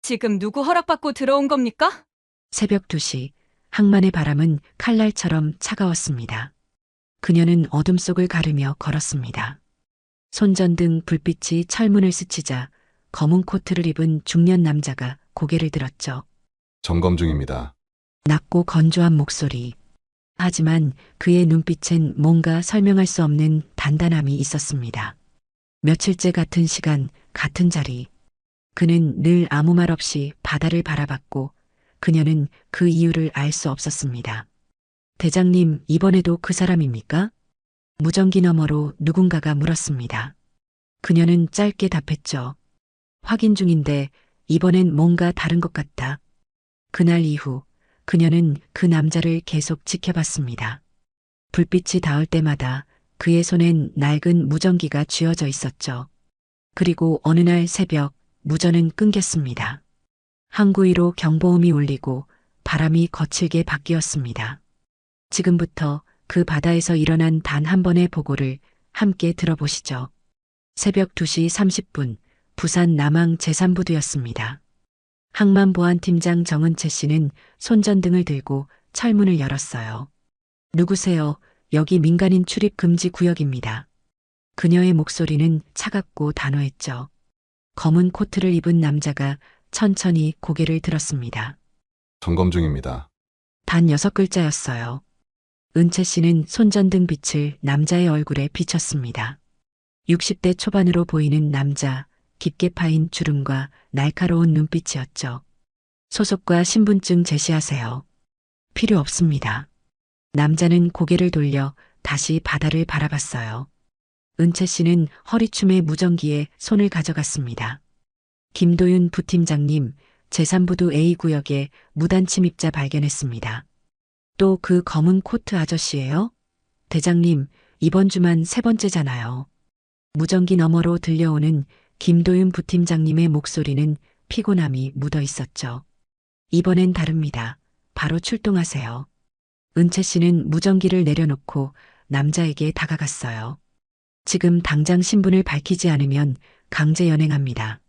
지금 누구 허락받고 들어온 겁니까? 새벽 2시 항만의 바람은 칼날처럼 차가웠습니다. 그녀는 어둠 속을 가르며 걸었습니다. 손전등 불빛이 철문을 스치자 검은 코트를 입은 중년 남자가 고개를 들었죠. 점검 중입니다. 낮고 건조한 목소리. 하지만 그의 눈빛엔 뭔가 설명할 수 없는 단단함이 있었습니다. 며칠째 같은 시간, 같은 자리. 그는 늘 아무 말 없이 바다를 바라봤고 그녀는 그 이유를 알 수 없었습니다. 대장님, 이번에도 그 사람입니까? 무전기 너머로 누군가가 물었습니다. 그녀는 짧게 답했죠. 확인 중인데 이번엔 뭔가 다른 것 같다. 그날 이후 그녀는 그 남자를 계속 지켜봤습니다. 불빛이 닿을 때마다 그의 손엔 낡은 무전기가 쥐어져 있었죠. 그리고 어느 날 새벽 무전은 끊겼습니다. 항구 위로 경보음이 울리고 바람이 거칠게 바뀌었습니다. 지금부터 그 바다에서 일어난 단 한 번의 보고를 함께 들어보시죠. 새벽 2시 30분 부산 남항 제3부두였습니다. 항만보안팀장 정은채 씨는 손전등을 들고 철문을 열었어요. 누구세요? 여기 민간인 출입 금지 구역입니다. 그녀의 목소리는 차갑고 단호했죠. 검은 코트를 입은 남자가 천천히 고개를 들었습니다. 점검 중입니다. 단 6글자였어요. 은채 씨는 손전등 빛을 남자의 얼굴에 비췄습니다. 60대 초반으로 보이는 남자, 깊게 파인 주름과 날카로운 눈빛이었죠. 소속과 신분증 제시하세요. 필요 없습니다. 남자는 고개를 돌려 다시 바다를 바라봤어요. 은채 씨는 허리춤의 무전기에 손을 가져갔습니다. 김도윤 부팀장님, 제3부두 A구역에 무단 침입자 발견했습니다. 또 그 검은 코트 아저씨예요? 대장님, 이번 주만 3번째잖아요. 무전기 너머로 들려오는 김도윤 부팀장님의 목소리는 피곤함이 묻어 있었죠. 이번엔 다릅니다. 바로 출동하세요. 은채 씨는 무전기를 내려놓고 남자에게 다가갔어요. 지금 당장 신분을 밝히지 않으면 강제 연행합니다.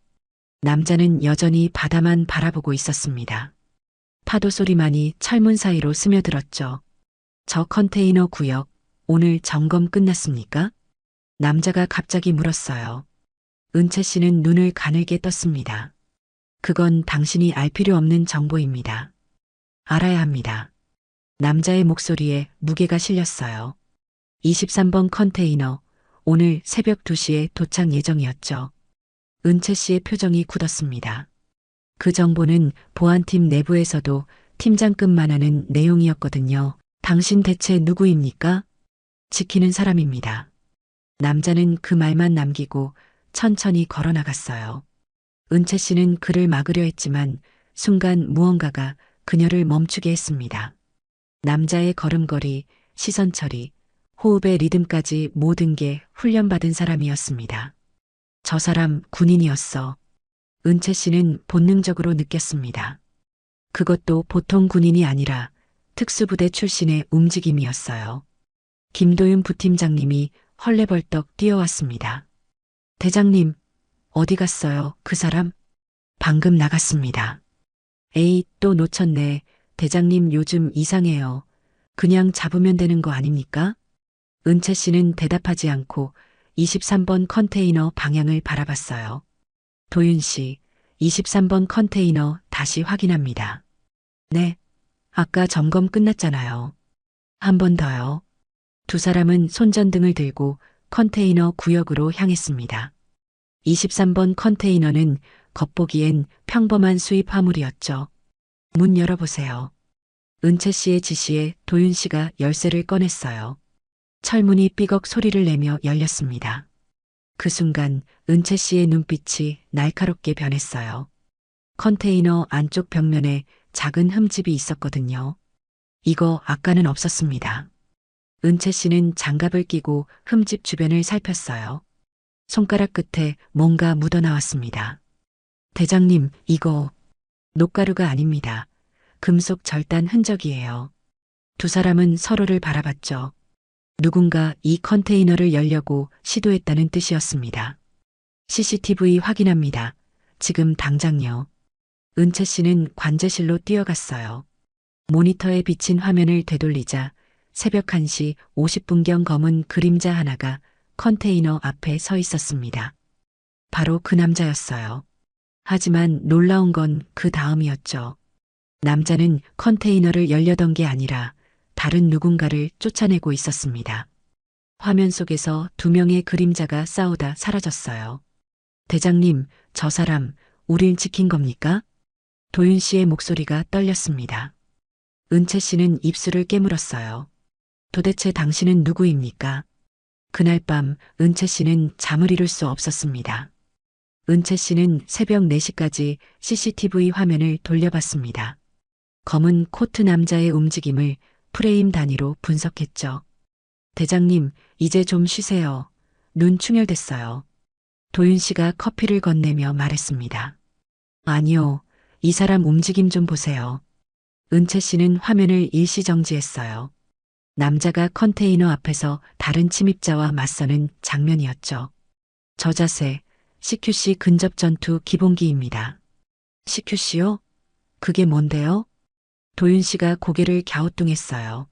남자는 여전히 바다만 바라보고 있었습니다. 파도 소리만이 철문 사이로 스며들었죠. 저 컨테이너 구역, 오늘 점검 끝났습니까? 남자가 갑자기 물었어요. 은채 씨는 눈을 가늘게 떴습니다. 그건 당신이 알 필요 없는 정보입니다. 알아야 합니다. 남자의 목소리에 무게가 실렸어요. 23번 컨테이너, 오늘 새벽 2시에 도착 예정이었죠. 은채 씨의 표정이 굳었습니다. 그 정보는 보안팀 내부에서도 팀장급만 하는 내용이었거든요. 당신 대체 누구입니까? 지키는 사람입니다. 남자는 그 말만 남기고 천천히 걸어 나갔어요. 은채 씨는 그를 막으려 했지만 순간 무언가가 그녀를 멈추게 했습니다. 남자의 걸음걸이, 시선 처리, 호흡의 리듬까지 모든 게 훈련받은 사람이었습니다. 저 사람 군인이었어. 은채 씨는 본능적으로 느꼈습니다. 그것도 보통 군인이 아니라 특수부대 출신의 움직임이었어요. 김도윤 부팀장님이 헐레벌떡 뛰어왔습니다. 대장님, 어디 갔어요, 그 사람? 방금 나갔습니다. 에이, 또 놓쳤네. 대장님 요즘 이상해요. 그냥 잡으면 되는 거 아닙니까? 은채 씨는 대답하지 않고 23번 컨테이너 방향을 바라봤어요. 도윤 씨, 23번 컨테이너 다시 확인합니다. 네, 아까 점검 끝났잖아요. 한 번 더요. 두 사람은 손전등을 들고 컨테이너 구역으로 향했습니다. 23번 컨테이너는 겉보기엔 평범한 수입 화물이었죠. 문 열어보세요. 은채 씨의 지시에 도윤 씨가 열쇠를 꺼냈어요. 철문이 삐걱 소리를 내며 열렸습니다. 그 순간 은채 씨의 눈빛이 날카롭게 변했어요. 컨테이너 안쪽 벽면에 작은 흠집이 있었거든요. 이거 아까는 없었습니다. 은채 씨는 장갑을 끼고 흠집 주변을 살폈어요. 손가락 끝에 뭔가 묻어나왔습니다. 대장님, 이거 녹가루가 아닙니다. 금속 절단 흔적이에요. 두 사람은 서로를 바라봤죠. 누군가 이 컨테이너를 열려고 시도했다는 뜻이었습니다. CCTV 확인합니다. 지금 당장요. 은채 씨는 관제실로 뛰어갔어요. 모니터에 비친 화면을 되돌리자 새벽 1시 50분경 검은 그림자 하나가 컨테이너 앞에 서 있었습니다. 바로 그 남자였어요. 하지만 놀라운 건 그 다음이었죠. 남자는 컨테이너를 열려던 게 아니라 다른 누군가를 쫓아내고 있었습니다. 화면 속에서 두 명의 그림자가 싸우다 사라졌어요. 대장님, 저 사람, 우릴 지킨 겁니까? 도윤 씨의 목소리가 떨렸습니다. 은채 씨는 입술을 깨물었어요. 도대체 당신은 누구입니까? 그날 밤 은채 씨는 잠을 이룰 수 없었습니다. 은채 씨는 새벽 4시까지 CCTV 화면을 돌려봤습니다. 검은 코트 남자의 움직임을 프레임 단위로 분석했죠. 대장님, 이제 좀 쉬세요. 눈 충혈됐어요. 도윤 씨가 커피를 건네며 말했습니다. 아니요, 이 사람 움직임 좀 보세요. 은채 씨는 화면을 일시 정지했어요. 남자가 컨테이너 앞에서 다른 침입자와 맞서는 장면이었죠. 저 자세, CQC 근접 전투 기본기입니다. CQC요? 그게 뭔데요? 도윤 씨가 고개를 갸우뚱했어요.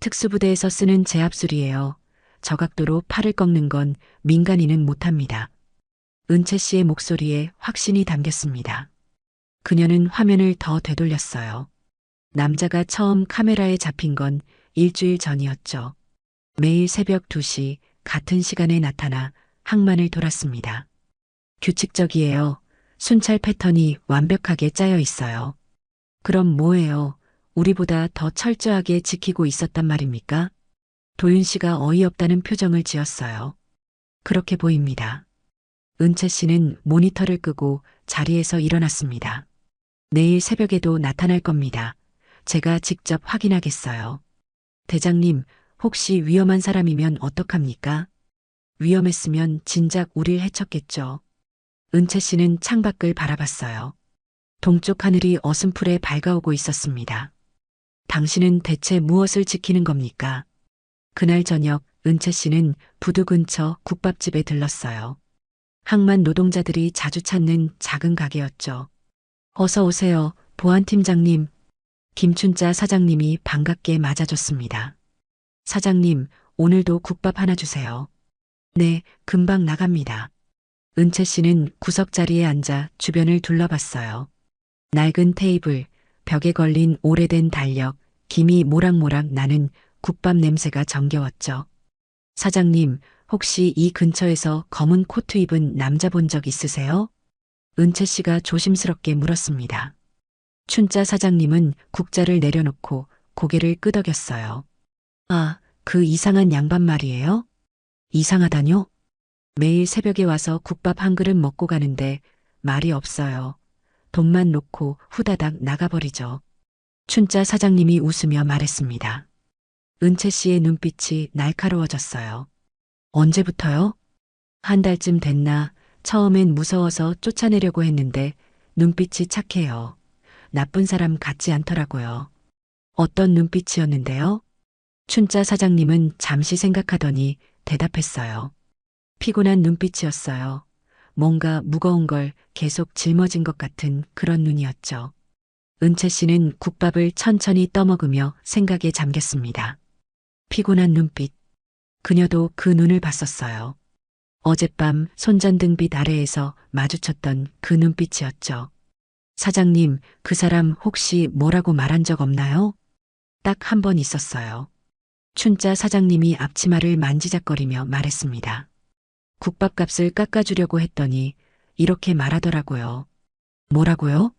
특수부대에서 쓰는 제압술이에요. 저각도로 팔을 꺾는 건 민간인은 못합니다. 은채 씨의 목소리에 확신이 담겼습니다. 그녀는 화면을 더 되돌렸어요. 남자가 처음 카메라에 잡힌 건 일주일 전이었죠. 매일 새벽 2시 같은 시간에 나타나 항만을 돌았습니다. 규칙적이에요. 순찰 패턴이 완벽하게 짜여 있어요. 그럼 뭐예요? 우리보다 더 철저하게 지키고 있었단 말입니까? 도윤 씨가 어이없다는 표정을 지었어요. 그렇게 보입니다. 은채 씨는 모니터를 끄고 자리에서 일어났습니다. 내일 새벽에도 나타날 겁니다. 제가 직접 확인하겠어요. 대장님, 혹시 위험한 사람이면 어떡합니까? 위험했으면 진작 우릴 해쳤겠죠. 은채 씨는 창밖을 바라봤어요. 동쪽 하늘이 어슴풀에 밝아오고 있었습니다. 당신은 대체 무엇을 지키는 겁니까? 그날 저녁 은채 씨는 부두 근처 국밥집에 들렀어요. 항만 노동자들이 자주 찾는 작은 가게였죠. 어서 오세요, 보안팀장님. 김춘자 사장님이 반갑게 맞아줬습니다. 사장님, 오늘도 국밥 하나 주세요. 네, 금방 나갑니다. 은채 씨는 구석 자리에 앉아 주변을 둘러봤어요. 낡은 테이블, 벽에 걸린 오래된 달력, 김이 모락모락 나는 국밥 냄새가 정겨웠죠. 사장님, 혹시 이 근처에서 검은 코트 입은 남자 본 적 있으세요? 은채 씨가 조심스럽게 물었습니다. 춘자 사장님은 국자를 내려놓고 고개를 끄덕였어요. 아, 그 이상한 양반 말이에요? 이상하다뇨? 매일 새벽에 와서 국밥 한 그릇 먹고 가는데 말이 없어요. 돈만 놓고 후다닥 나가버리죠. 춘자 사장님이 웃으며 말했습니다. 은채 씨의 눈빛이 날카로워졌어요. 언제부터요? 한 달쯤 됐나. 처음엔 무서워서 쫓아내려고 했는데 눈빛이 착해요. 나쁜 사람 같지 않더라고요. 어떤 눈빛이었는데요? 춘자 사장님은 잠시 생각하더니 대답했어요. 피곤한 눈빛이었어요. 뭔가 무거운 걸 계속 짊어진 것 같은 그런 눈이었죠. 은채 씨는 국밥을 천천히 떠먹으며 생각에 잠겼습니다. 피곤한 눈빛. 그녀도 그 눈을 봤었어요. 어젯밤 손전등빛 아래에서 마주쳤던 그 눈빛이었죠. 사장님, 그 사람 혹시 뭐라고 말한 적 없나요? 딱 한 번 있었어요. 춘자 사장님이 앞치마를 만지작거리며 말했습니다. 국밥값을 깎아주려고 했더니 이렇게 말하더라고요. 뭐라고요?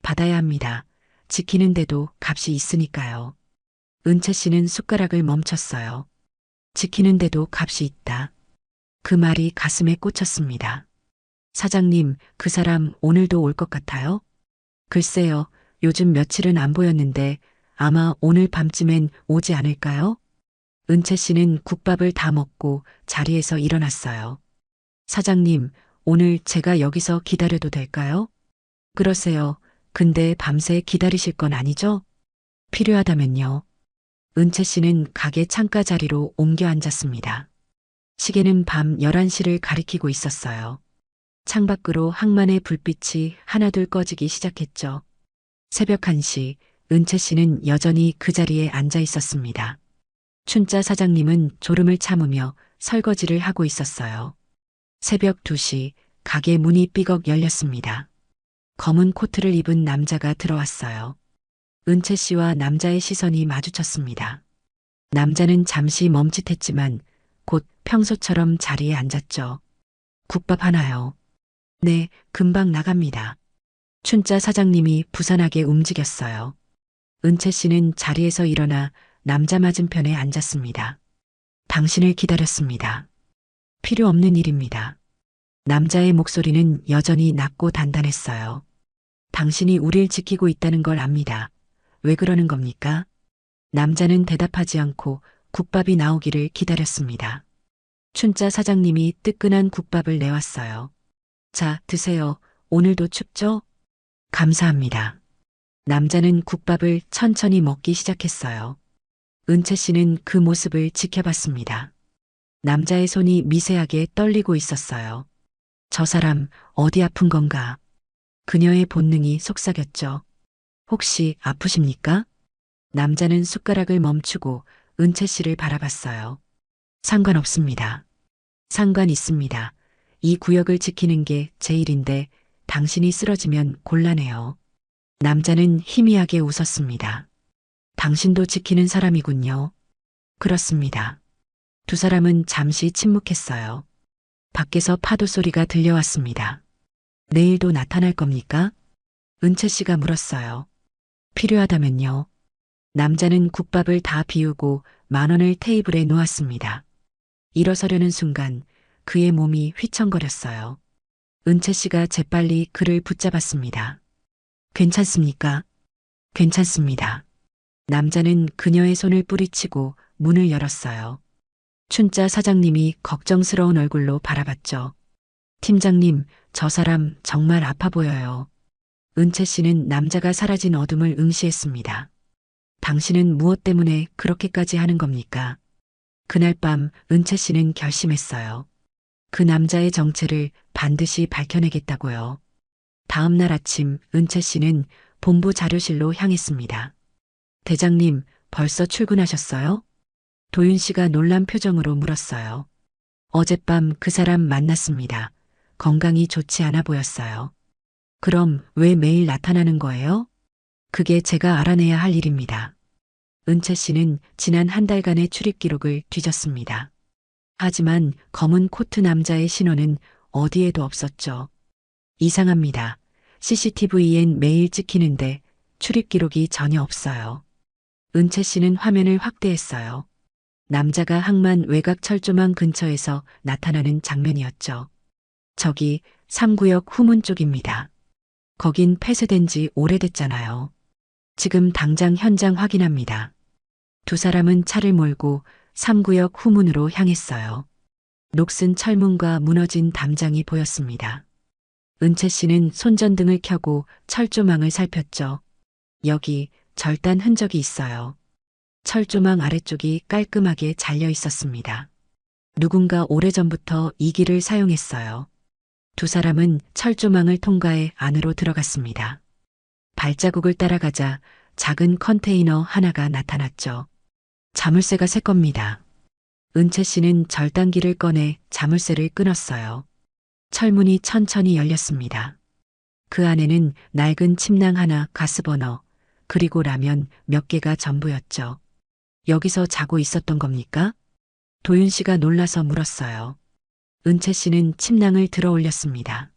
받아야 합니다. 지키는데도 값이 있으니까요. 은채 씨는 숟가락을 멈췄어요. 지키는데도 값이 있다. 그 말이 가슴에 꽂혔습니다. 사장님, 그 사람 오늘도 올 것 같아요? 글쎄요, 요즘 며칠은 안 보였는데 아마 오늘 밤쯤엔 오지 않을까요? 은채 씨는 국밥을 다 먹고 자리에서 일어났어요. 사장님, 오늘 제가 여기서 기다려도 될까요? 그러세요. 근데 밤새 기다리실 건 아니죠? 필요하다면요. 은채 씨는 가게 창가 자리로 옮겨 앉았습니다. 시계는 밤 11시를 가리키고 있었어요. 창밖으로 항만의 불빛이 하나둘 꺼지기 시작했죠. 새벽 1시, 은채 씨는 여전히 그 자리에 앉아 있었습니다. 춘자 사장님은 졸음을 참으며 설거지를 하고 있었어요. 새벽 2시, 가게 문이 삐걱 열렸습니다. 검은 코트를 입은 남자가 들어왔어요. 은채 씨와 남자의 시선이 마주쳤습니다. 남자는 잠시 멈칫했지만 곧 평소처럼 자리에 앉았죠. 국밥 하나요. 네, 금방 나갑니다. 춘자 사장님이 부산하게 움직였어요. 은채 씨는 자리에서 일어나 남자 맞은편에 앉았습니다. 당신을 기다렸습니다. 필요 없는 일입니다. 남자의 목소리는 여전히 낮고 단단했어요. 당신이 우릴 지키고 있다는 걸 압니다. 왜 그러는 겁니까? 남자는 대답하지 않고 국밥이 나오기를 기다렸습니다. 춘자 사장님이 뜨끈한 국밥을 내왔어요. 자, 드세요. 오늘도 춥죠? 감사합니다. 남자는 국밥을 천천히 먹기 시작했어요. 은채 씨는 그 모습을 지켜봤습니다. 남자의 손이 미세하게 떨리고 있었어요. 저 사람 어디 아픈 건가? 그녀의 본능이 속삭였죠. 혹시 아프십니까? 남자는 숟가락을 멈추고 은채 씨를 바라봤어요. 상관없습니다. 상관 있습니다. 이 구역을 지키는 게 제 일인데 당신이 쓰러지면 곤란해요. 남자는 희미하게 웃었습니다. 당신도 지키는 사람이군요. 그렇습니다. 두 사람은 잠시 침묵했어요. 밖에서 파도 소리가 들려왔습니다. 내일도 나타날 겁니까? 은채 씨가 물었어요. 필요하다면요. 남자는 국밥을 다 비우고 10,000원을 테이블에 놓았습니다. 일어서려는 순간 그의 몸이 휘청거렸어요. 은채 씨가 재빨리 그를 붙잡았습니다. 괜찮습니까? 괜찮습니다. 남자는 그녀의 손을 뿌리치고 문을 열었어요. 춘자 사장님이 걱정스러운 얼굴로 바라봤죠. 팀장님, 저 사람 정말 아파 보여요. 은채 씨는 남자가 사라진 어둠을 응시했습니다. 당신은 무엇 때문에 그렇게까지 하는 겁니까? 그날 밤 은채 씨는 결심했어요. 그 남자의 정체를 반드시 밝혀내겠다고요. 다음 날 아침 은채 씨는 본부 자료실로 향했습니다. 대장님, 벌써 출근하셨어요? 도윤 씨가 놀란 표정으로 물었어요. 어젯밤 그 사람 만났습니다. 건강이 좋지 않아 보였어요. 그럼 왜 매일 나타나는 거예요? 그게 제가 알아내야 할 일입니다. 은채 씨는 지난 한 달간의 출입 기록을 뒤졌습니다. 하지만 검은 코트 남자의 신원은 어디에도 없었죠. 이상합니다. CCTV엔 매일 찍히는데 출입 기록이 전혀 없어요. 은채 씨는 화면을 확대했어요. 남자가 항만 외곽 철조망 근처에서 나타나는 장면이었죠. 저기 3구역 후문 쪽입니다. 거긴 폐쇄된 지 오래됐잖아요. 지금 당장 현장 확인합니다. 두 사람은 차를 몰고 3구역 후문으로 향했어요. 녹슨 철문과 무너진 담장이 보였습니다. 은채 씨는 손전등을 켜고 철조망을 살폈죠. 여기 절단 흔적이 있어요. 철조망 아래쪽이 깔끔하게 잘려 있었습니다. 누군가 오래전부터 이 길을 사용했어요. 두 사람은 철조망을 통과해 안으로 들어갔습니다. 발자국을 따라가자 작은 컨테이너 하나가 나타났죠. 자물쇠가 새 겁니다. 은채 씨는 절단기를 꺼내 자물쇠를 끊었어요. 철문이 천천히 열렸습니다. 그 안에는 낡은 침낭 하나, 가스버너, 그리고 라면 몇 개가 전부였죠. 여기서 자고 있었던 겁니까? 도윤 씨가 놀라서 물었어요. 은채 씨는 침낭을 들어 올렸습니다.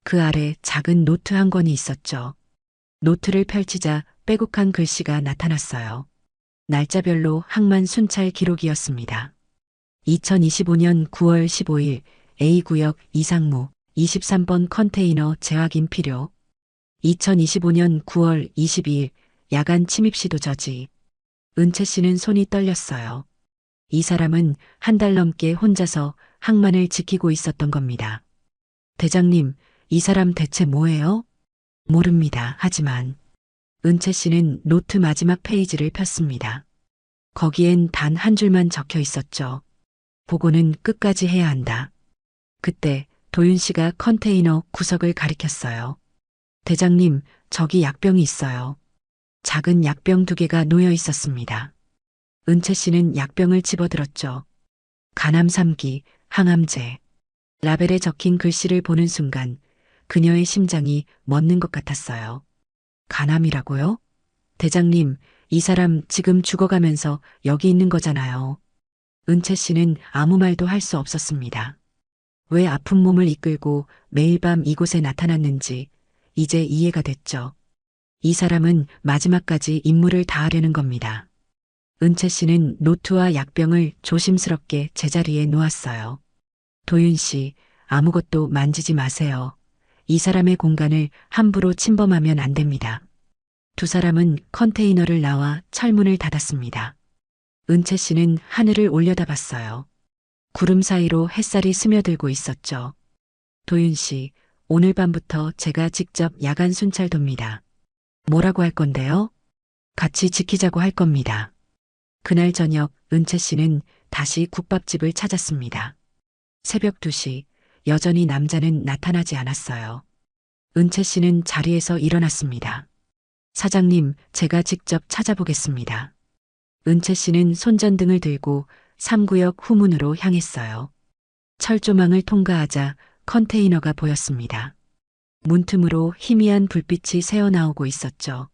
그 아래 작은 노트 한 권이 있었죠. 노트를 펼치자 빼곡한 글씨가 나타났어요. 날짜별로 항만 순찰 기록이었습니다. 2025년 9월 15일 A구역 이상무 23번 컨테이너 재확인 필요. 2025년 9월 22일 야간 침입 시도 저지. 은채 씨는 손이 떨렸어요. 이 사람은 한 달 넘게 혼자서 항만을 지키고 있었던 겁니다. 대장님, 이 사람 대체 뭐예요? 모릅니다. 하지만 은채 씨는 노트 마지막 페이지를 폈습니다. 거기엔 단 한 줄만 적혀 있었죠. 보고는 끝까지 해야 한다. 그때 도윤 씨가 컨테이너 구석을 가리켰어요. 대장님, 저기 약병이 있어요. 작은 약병 2개가 놓여 있었습니다. 은채 씨는 약병을 집어들었죠. 간암 3기, 항암제. 라벨에 적힌 글씨를 보는 순간 그녀의 심장이 멎는 것 같았어요. 간암이라고요? 대장님, 이 사람 지금 죽어가면서 여기 있는 거잖아요. 은채 씨는 아무 말도 할 수 없었습니다. 왜 아픈 몸을 이끌고 매일 밤 이곳에 나타났는지 이제 이해가 됐죠. 이 사람은 마지막까지 임무를 다하려는 겁니다. 은채 씨는 노트와 약병을 조심스럽게 제자리에 놓았어요. 도윤 씨, 아무것도 만지지 마세요. 이 사람의 공간을 함부로 침범하면 안 됩니다. 2사람은 컨테이너를 나와 철문을 닫았습니다. 은채 씨는 하늘을 올려다봤어요. 구름 사이로 햇살이 스며들고 있었죠. 도윤 씨, 오늘 밤부터 제가 직접 야간 순찰 돕니다. 뭐라고 할 건데요? 같이 지키자고 할 겁니다. 그날 저녁 은채 씨는 다시 국밥집을 찾았습니다. 새벽 2시, 여전히 남자는 나타나지 않았어요. 은채 씨는 자리에서 일어났습니다. 사장님, 제가 직접 찾아보겠습니다. 은채 씨는 손전등을 들고 3구역 후문으로 향했어요. 철조망을 통과하자 컨테이너가 보였습니다. 문틈으로 희미한 불빛이 새어나오고 있었죠.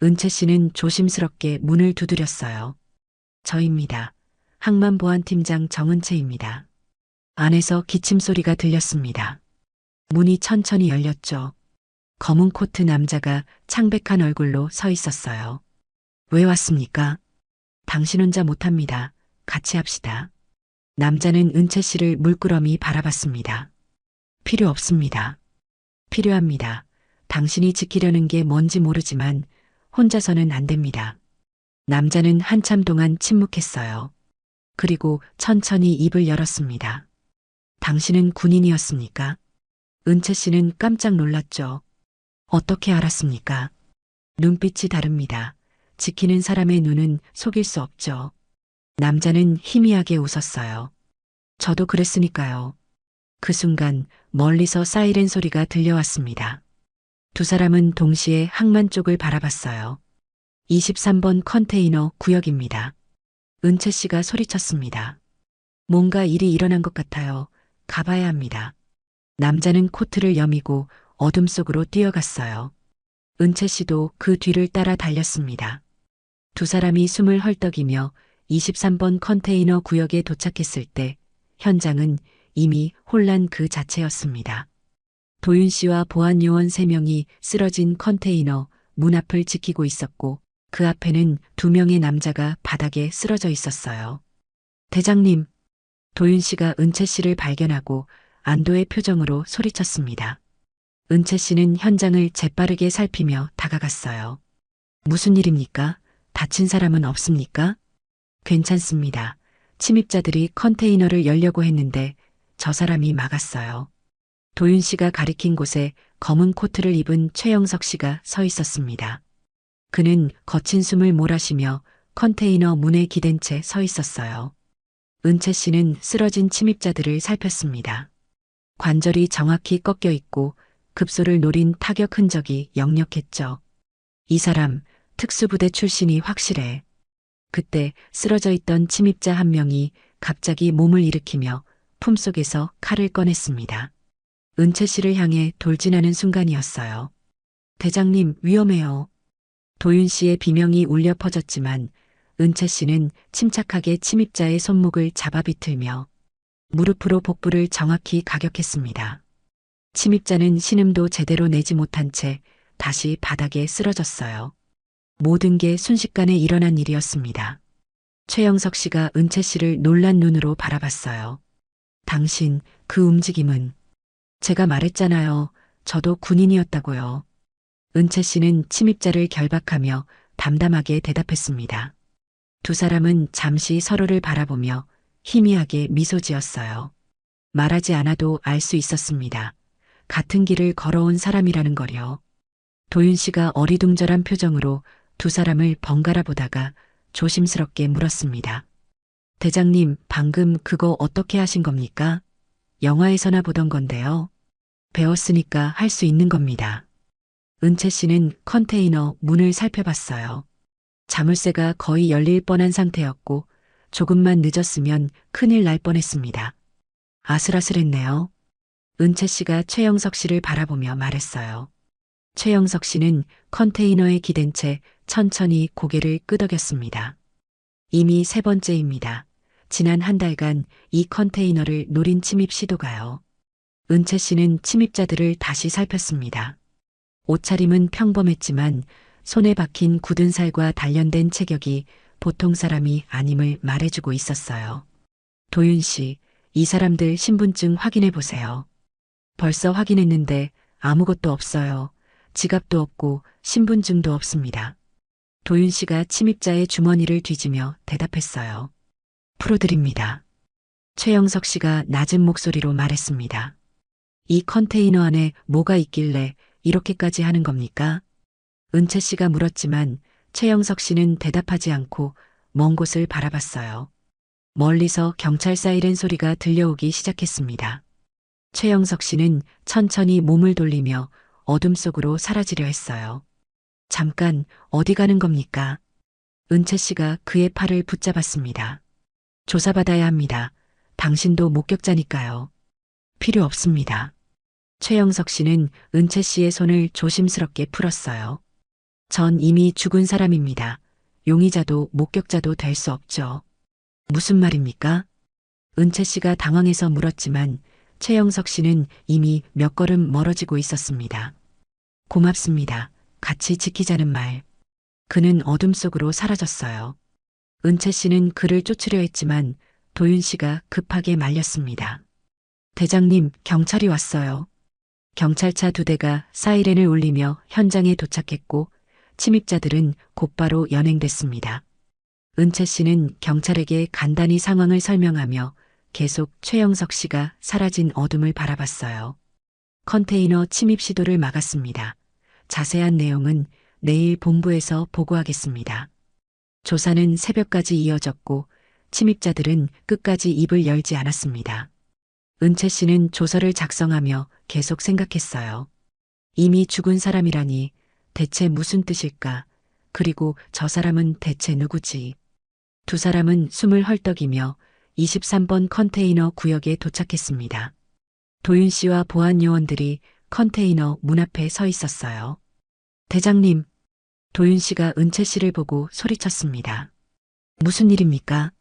은채 씨는 조심스럽게 문을 두드렸어요. 저입니다. 항만보안팀장 정은채입니다. 안에서 기침 소리가 들렸습니다. 문이 천천히 열렸죠. 검은 코트 남자가 창백한 얼굴로 서 있었어요. 왜 왔습니까? 당신 혼자 못합니다. 같이 합시다. 남자는 은채 씨를 물끄러미 바라봤습니다. 필요 없습니다. 필요합니다. 당신이 지키려는 게 뭔지 모르지만 혼자서는 안 됩니다. 남자는 한참 동안 침묵했어요. 그리고 천천히 입을 열었습니다. 당신은 군인이었습니까? 은채 씨는 깜짝 놀랐죠. 어떻게 알았습니까? 눈빛이 다릅니다. 지키는 사람의 눈은 속일 수 없죠. 남자는 희미하게 웃었어요. 저도 그랬으니까요. 그 순간 멀리서 사이렌 소리가 들려왔습니다. 2사람은 동시에 항만 쪽을 바라봤어요. 23번 컨테이너 구역입니다. 은채 씨가 소리쳤습니다. 뭔가 일이 일어난 것 같아요. 가봐야 합니다. 남자는 코트를 여미고 어둠 속으로 뛰어갔어요. 은채 씨도 그 뒤를 따라 달렸습니다. 2사람이 숨을 헐떡이며 23번 컨테이너 구역에 도착했을 때 현장은 이미 혼란 그 자체였습니다. 도윤 씨와 보안 요원 3명이 쓰러진 컨테이너 문 앞을 지키고 있었고 그 앞에는 2명의 남자가 바닥에 쓰러져 있었어요. 대장님, 도윤 씨가 은채 씨를 발견하고 안도의 표정으로 소리쳤습니다. 은채 씨는 현장을 재빠르게 살피며 다가갔어요. 무슨 일입니까? 다친 사람은 없습니까? 괜찮습니다. 침입자들이 컨테이너를 열려고 했는데 저 사람이 막았어요. 도윤 씨가 가리킨 곳에 검은 코트를 입은 최영석 씨가 서 있었습니다. 그는 거친 숨을 몰아쉬며 컨테이너 문에 기댄 채 서 있었어요. 은채 씨는 쓰러진 침입자들을 살폈습니다. 관절이 정확히 꺾여 있고 급소를 노린 타격 흔적이 역력했죠. 이 사람 특수부대 출신이 확실해. 그때 쓰러져 있던 침입자 한 명이 갑자기 몸을 일으키며 품속에서 칼을 꺼냈습니다. 은채 씨를 향해 돌진하는 순간이었어요. 대장님, 위험해요. 도윤 씨의 비명이 울려 퍼졌지만 은채 씨는 침착하게 침입자의 손목을 잡아 비틀며 무릎으로 복부를 정확히 가격했습니다. 침입자는 신음도 제대로 내지 못한 채 다시 바닥에 쓰러졌어요. 모든 게 순식간에 일어난 일이었습니다. 최영석 씨가 은채 씨를 놀란 눈으로 바라봤어요. 당신, 그 움직임은? 제가 말했잖아요. 저도 군인이었다고요. 은채 씨는 침입자를 결박하며 담담하게 대답했습니다. 2사람은 잠시 서로를 바라보며 희미하게 미소 지었어요. 말하지 않아도 알 수 있었습니다. 같은 길을 걸어온 사람이라는 거요. 도윤 씨가 어리둥절한 표정으로 2사람을 번갈아 보다가 조심스럽게 물었습니다. 대장님, 방금 그거 어떻게 하신 겁니까? 영화에서나 보던 건데요. 배웠으니까 할 수 있는 겁니다. 은채 씨는 컨테이너 문을 살펴봤어요. 자물쇠가 거의 열릴 뻔한 상태였고 조금만 늦었으면 큰일 날 뻔했습니다. 아슬아슬했네요. 은채 씨가 최영석 씨를 바라보며 말했어요. 최영석 씨는 컨테이너에 기댄 채 천천히 고개를 끄덕였습니다. 이미 세 번째입니다. 지난 한 달간 이 컨테이너를 노린 침입 시도가요. 은채 씨는 침입자들을 다시 살폈습니다. 옷차림은 평범했지만 손에 박힌 굳은 살과 단련된 체격이 보통 사람이 아님을 말해주고 있었어요. 도윤 씨, 이 사람들 신분증 확인해 보세요. 벌써 확인했는데 아무것도 없어요. 지갑도 없고 신분증도 없습니다. 도윤 씨가 침입자의 주머니를 뒤지며 대답했어요. 풀어드립니다. 최영석 씨가 낮은 목소리로 말했습니다. 이 컨테이너 안에 뭐가 있길래 이렇게까지 하는 겁니까? 은채 씨가 물었지만 최영석 씨는 대답하지 않고 먼 곳을 바라봤어요. 멀리서 경찰 사이렌 소리가 들려오기 시작했습니다. 최영석 씨는 천천히 몸을 돌리며 어둠 속으로 사라지려 했어요. 잠깐, 어디 가는 겁니까? 은채 씨가 그의 팔을 붙잡았습니다. 조사받아야 합니다. 당신도 목격자니까요. 필요 없습니다. 최영석 씨는 은채 씨의 손을 조심스럽게 풀었어요. 전 이미 죽은 사람입니다. 용의자도 목격자도 될 수 없죠. 무슨 말입니까? 은채 씨가 당황해서 물었지만 최영석 씨는 이미 몇 걸음 멀어지고 있었습니다. 고맙습니다. 같이 지키자는 말. 그는 어둠 속으로 사라졌어요. 은채 씨는 그를 쫓으려 했지만 도윤 씨가 급하게 말렸습니다. 대장님, 경찰이 왔어요. 경찰차 2대가 사이렌을 울리며 현장에 도착했고 침입자들은 곧바로 연행됐습니다. 은채 씨는 경찰에게 간단히 상황을 설명하며 계속 최영석 씨가 사라진 어둠을 바라봤어요. 컨테이너 침입 시도를 막았습니다. 자세한 내용은 내일 본부에서 보고하겠습니다. 조사는 새벽까지 이어졌고 침입자들은 끝까지 입을 열지 않았습니다. 은채 씨는 조서를 작성하며 계속 생각했어요. 이미 죽은 사람이라니 대체 무슨 뜻일까? 그리고 저 사람은 대체 누구지? 두 사람은 숨을 헐떡이며 23번 컨테이너 구역에 도착했습니다. 도윤 씨와 보안 요원들이 컨테이너 문 앞에 서 있었어요. 대장님, 도윤 씨가 은채 씨를 보고 소리쳤습니다. 무슨 일입니까?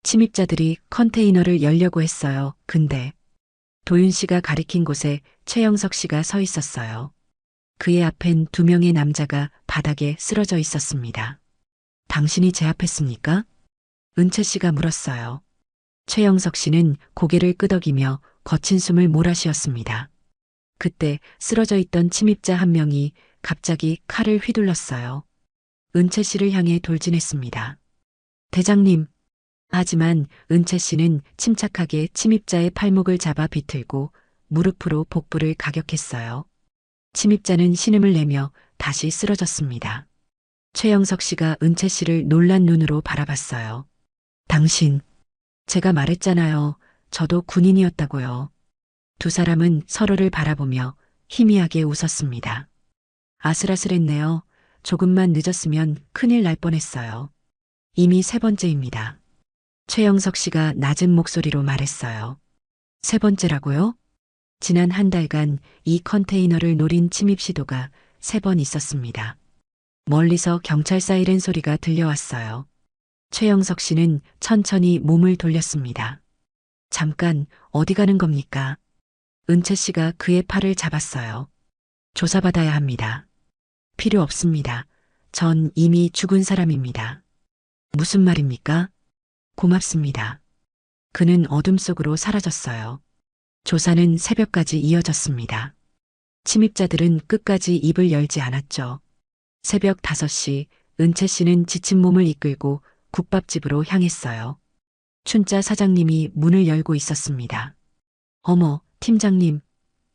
침입자들이 컨테이너를 열려고 했어요. 근데 도윤 씨가 가리킨 곳에 최영석 씨가 서 있었어요. 그의 앞엔 2명의 남자가 바닥에 쓰러져 있었습니다. 당신이 제압했습니까? 은채 씨가 물었어요. 최영석 씨는 고개를 끄덕이며 거친 숨을 몰아쉬었습니다. 그때 쓰러져 있던 침입자 한 명이 갑자기 칼을 휘둘렀어요. 은채 씨를 향해 돌진했습니다. 대장님. 하지만 은채 씨는 침착하게 침입자의 팔목을 잡아 비틀고 무릎으로 복부를 가격했어요. 침입자는 신음을 내며 다시 쓰러졌습니다. 최영석 씨가 은채 씨를 놀란 눈으로 바라봤어요. 당신, 제가 말했잖아요. 저도 군인이었다고요. 두 사람은 서로를 바라보며 희미하게 웃었습니다. 아슬아슬했네요. 조금만 늦었으면 큰일 날 뻔했어요. 이미 3번째입니다. 최영석 씨가 낮은 목소리로 말했어요. 3번째라고요? 지난 한 달간 이 컨테이너를 노린 침입 시도가 3번 있었습니다. 멀리서 경찰 사이렌 소리가 들려왔어요. 최영석 씨는 천천히 몸을 돌렸습니다. 잠깐, 어디 가는 겁니까? 은채 씨가 그의 팔을 잡았어요. 조사받아야 합니다. 필요 없습니다. 전 이미 죽은 사람입니다. 무슨 말입니까? 고맙습니다. 그는 어둠 속으로 사라졌어요. 조사는 새벽까지 이어졌습니다. 침입자들은 끝까지 입을 열지 않았죠. 새벽 5시 은채 씨는 지친 몸을 이끌고 국밥집으로 향했어요. 춘자 사장님이 문을 열고 있었습니다. 어머, 팀장님,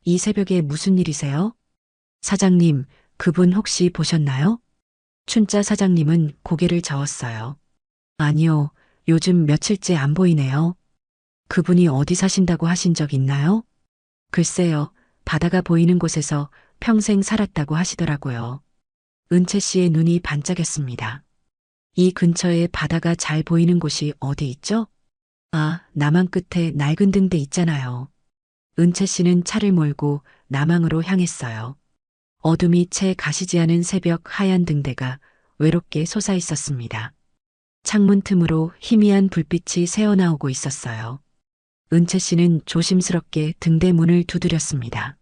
이 새벽에 무슨 일이세요? 사장님, 그분 혹시 보셨나요? 춘자 사장님은 고개를 저었어요. 아니요, 요즘 며칠째 안 보이네요. 그분이 어디 사신다고 하신 적 있나요? 글쎄요, 바다가 보이는 곳에서 평생 살았다고 하시더라고요. 은채 씨의 눈이 반짝였습니다. 이 근처에 바다가 잘 보이는 곳이 어디 있죠? 아, 남항 끝에 낡은 등대 있잖아요. 은채 씨는 차를 몰고 남항으로 향했어요. 어둠이 채 가시지 않은 새벽 하얀 등대가 외롭게 솟아 있었습니다. 창문 틈으로 희미한 불빛이 새어나오고 있었어요. 은채 씨는 조심스럽게 등대 문을 두드렸습니다.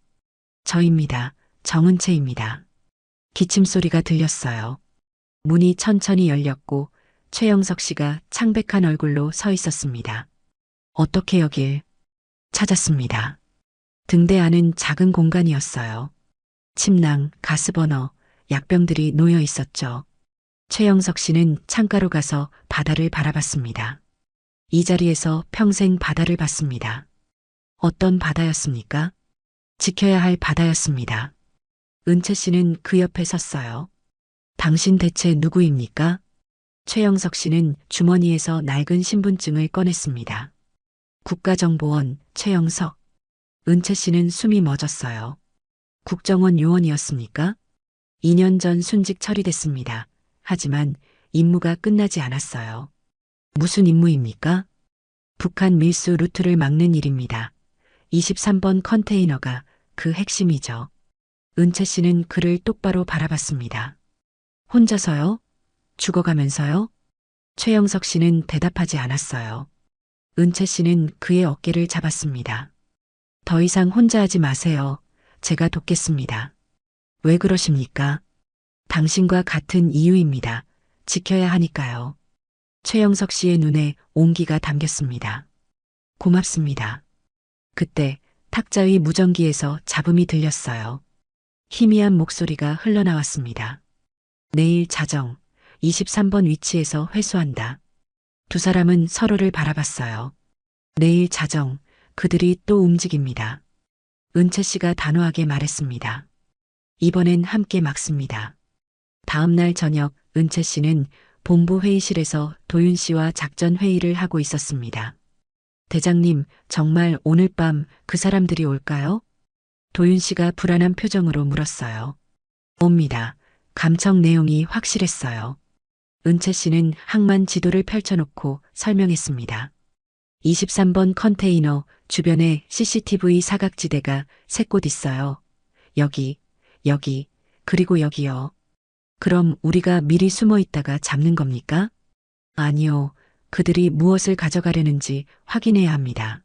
저입니다. 정은채입니다. 기침 소리가 들렸어요. 문이 천천히 열렸고 최영석 씨가 창백한 얼굴로 서 있었습니다. 어떻게 여길 찾았습니다. 등대 안은 작은 공간이었어요. 침낭, 가스버너, 약병들이 놓여 있었죠. 최영석 씨는 창가로 가서 바다를 바라봤습니다. 이 자리에서 평생 바다를 봤습니다. 어떤 바다였습니까? 지켜야 할 바다였습니다. 은채 씨는 그 옆에 섰어요. 당신 대체 누구입니까? 최영석 씨는 주머니에서 낡은 신분증을 꺼냈습니다. 국가정보원 최영석. 은채 씨는 숨이 멎었어요. 국정원 요원이었습니까? 2년 전 순직 처리됐습니다. 하지만 임무가 끝나지 않았어요. 무슨 임무입니까? 북한 밀수 루트를 막는 일입니다. 23번 컨테이너가 그 핵심이죠. 은채 씨는 그를 똑바로 바라봤습니다. 혼자서요? 죽어가면서요? 최영석 씨는 대답하지 않았어요. 은채 씨는 그의 어깨를 잡았습니다. 더 이상 혼자 하지 마세요. 제가 돕겠습니다. 왜 그러십니까? 당신과 같은 이유입니다. 지켜야 하니까요. 최영석 씨의 눈에 온기가 담겼습니다. 고맙습니다. 그때 탁자 위 무전기에서 잡음이 들렸어요. 희미한 목소리가 흘러나왔습니다. 내일 자정 23번 위치에서 회수한다. 두 사람은 서로를 바라봤어요. 내일 자정 그들이 또 움직입니다. 은채 씨가 단호하게 말했습니다. 이번엔 함께 막습니다. 다음 날 저녁 은채 씨는 본부 회의실에서 도윤 씨와 작전 회의를 하고 있었습니다. 대장님, 정말 오늘 밤 그 사람들이 올까요? 도윤 씨가 불안한 표정으로 물었어요. 옵니다. 감청 내용이 확실했어요. 은채 씨는 항만 지도를 펼쳐놓고 설명했습니다. 23번 컨테이너 주변에 CCTV 사각지대가 3곳 있어요. 여기, 그리고 여기요. 그럼 우리가 미리 숨어 있다가 잡는 겁니까? 아니요. 그들이 무엇을 가져가려는지 확인해야 합니다.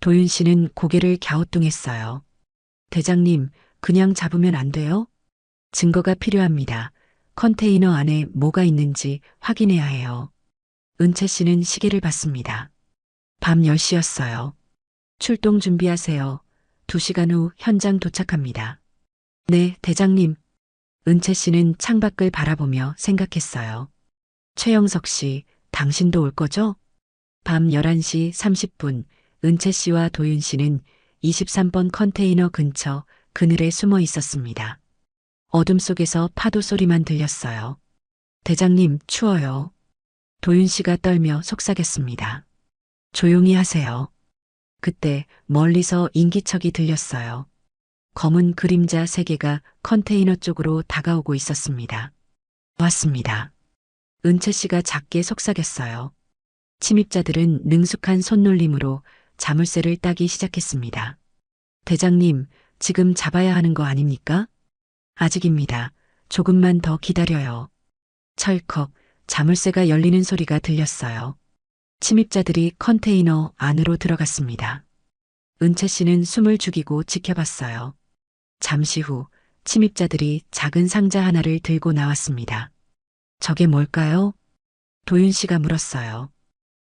도윤 씨는 고개를 갸우뚱했어요. 대장님, 그냥 잡으면 안 돼요? 증거가 필요합니다. 컨테이너 안에 뭐가 있는지 확인해야 해요. 은채 씨는 시계를 봤습니다. 밤 10시였어요. 출동 준비하세요. 2시간 후 현장 도착합니다. 네, 대장님. 은채 씨는 창밖을 바라보며 생각했어요. 최영석 씨, 당신도 올 거죠? 밤 11시 30분, 은채 씨와 도윤 씨는 23번 컨테이너 근처 그늘에 숨어 있었습니다. 어둠 속에서 파도 소리만 들렸어요. 대장님, 추워요. 도윤 씨가 떨며 속삭였습니다. 조용히 하세요. 그때 멀리서 인기척이 들렸어요. 검은 그림자 3개가 컨테이너 쪽으로 다가오고 있었습니다. 왔습니다. 은채 씨가 작게 속삭였어요. 침입자들은 능숙한 손놀림으로 자물쇠를 따기 시작했습니다. 대장님, 지금 잡아야 하는 거 아닙니까? 아직입니다. 조금만 더 기다려요. 철컥, 자물쇠가 열리는 소리가 들렸어요. 침입자들이 컨테이너 안으로 들어갔습니다. 은채 씨는 숨을 죽이고 지켜봤어요. 잠시 후 침입자들이 작은 상자 하나를 들고 나왔습니다. 저게 뭘까요? 도윤 씨가 물었어요.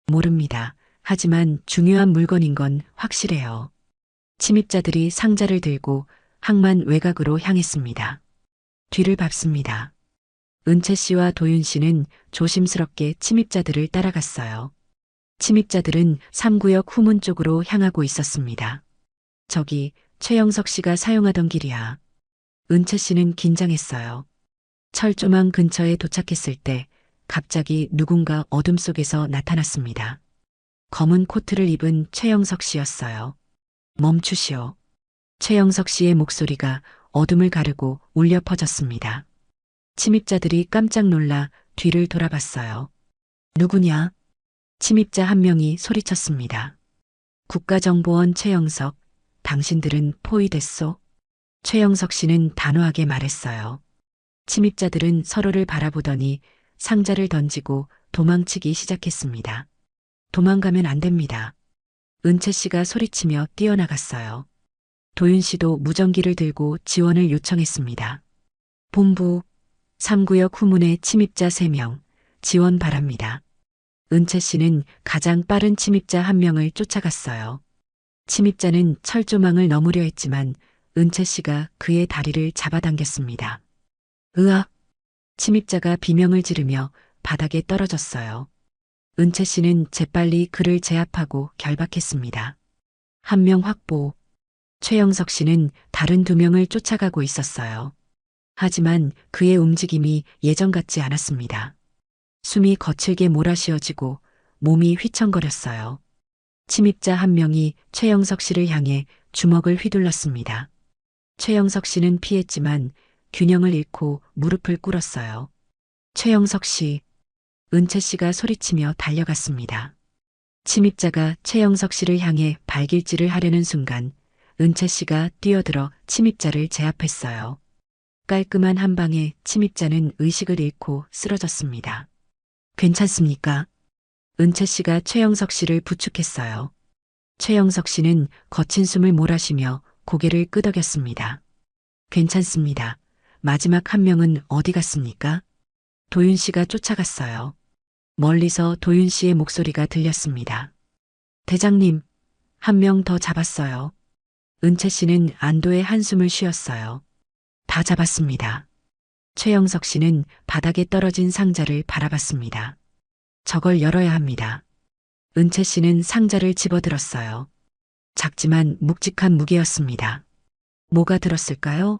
모릅니다. 하지만 중요한 물건인 건 확실해요. 침입자들이 상자를 들고 항만 외곽으로 향했습니다. 뒤를 밟습니다. 은채 씨와 도윤 씨는 조심스럽게 침입자들을 따라갔어요. 침입자들은 3구역 후문 쪽으로 향하고 있었습니다. 저기 최영석 씨가 사용하던 길이야. 은채 씨는 긴장했어요. 철조망 근처에 도착했을 때 갑자기 누군가 어둠 속에서 나타났습니다. 검은 코트를 입은 최영석 씨였어요. 멈추시오. 최영석 씨의 목소리가 어둠을 가르고 울려 퍼졌습니다. 침입자들이 깜짝 놀라 뒤를 돌아봤어요. 누구냐? 침입자 한 명이 소리쳤습니다. 국가정보원 최영석, 당신들은 포위됐소? 최영석 씨는 단호하게 말했어요. 침입자들은 서로를 바라보더니 상자를 던지고 도망치기 시작했습니다. 도망가면 안 됩니다. 은채 씨가 소리치며 뛰어나갔어요. 도윤 씨도 무전기를 들고 지원을 요청했습니다. 본부 3구역 후문에 침입자 3명, 지원 바랍니다. 은채 씨는 가장 빠른 침입자 1명을 쫓아갔어요. 침입자는 철조망을 넘으려 했지만 은채 씨가 그의 다리를 잡아당겼습니다. 으악! 침입자가 비명을 지르며 바닥에 떨어졌어요. 은채 씨는 재빨리 그를 제압하고 결박했습니다. 1명 확보. 최영석 씨는 다른 2명을 쫓아가고 있었어요. 하지만 그의 움직임이 예전 같지 않았습니다. 숨이 거칠게 몰아쉬어지고 몸이 휘청거렸어요. 침입자 1명이 최영석 씨를 향해 주먹을 휘둘렀습니다. 최영석 씨는 피했지만 균형을 잃고 무릎을 꿇었어요. 최영석 씨, 은채 씨가 소리치며 달려갔습니다. 침입자가 최영석 씨를 향해 발길질을 하려는 순간 은채 씨가 뛰어들어 침입자를 제압했어요. 깔끔한 한 방에 침입자는 의식을 잃고 쓰러졌습니다. 괜찮습니까? 은채 씨가 최영석 씨를 부축했어요. 최영석 씨는 거친 숨을 몰아쉬며 고개를 끄덕였습니다. 괜찮습니다. 마지막 1명은 어디 갔습니까? 도윤 씨가 쫓아갔어요. 멀리서 도윤 씨의 목소리가 들렸습니다. 대장님, 1명 더 잡았어요. 은채 씨는 안도의 한숨을 쉬었어요. 다 잡았습니다. 최영석 씨는 바닥에 떨어진 상자를 바라봤습니다. 저걸 열어야 합니다. 은채 씨는 상자를 집어들었어요. 작지만 묵직한 무게였습니다. 뭐가 들었을까요?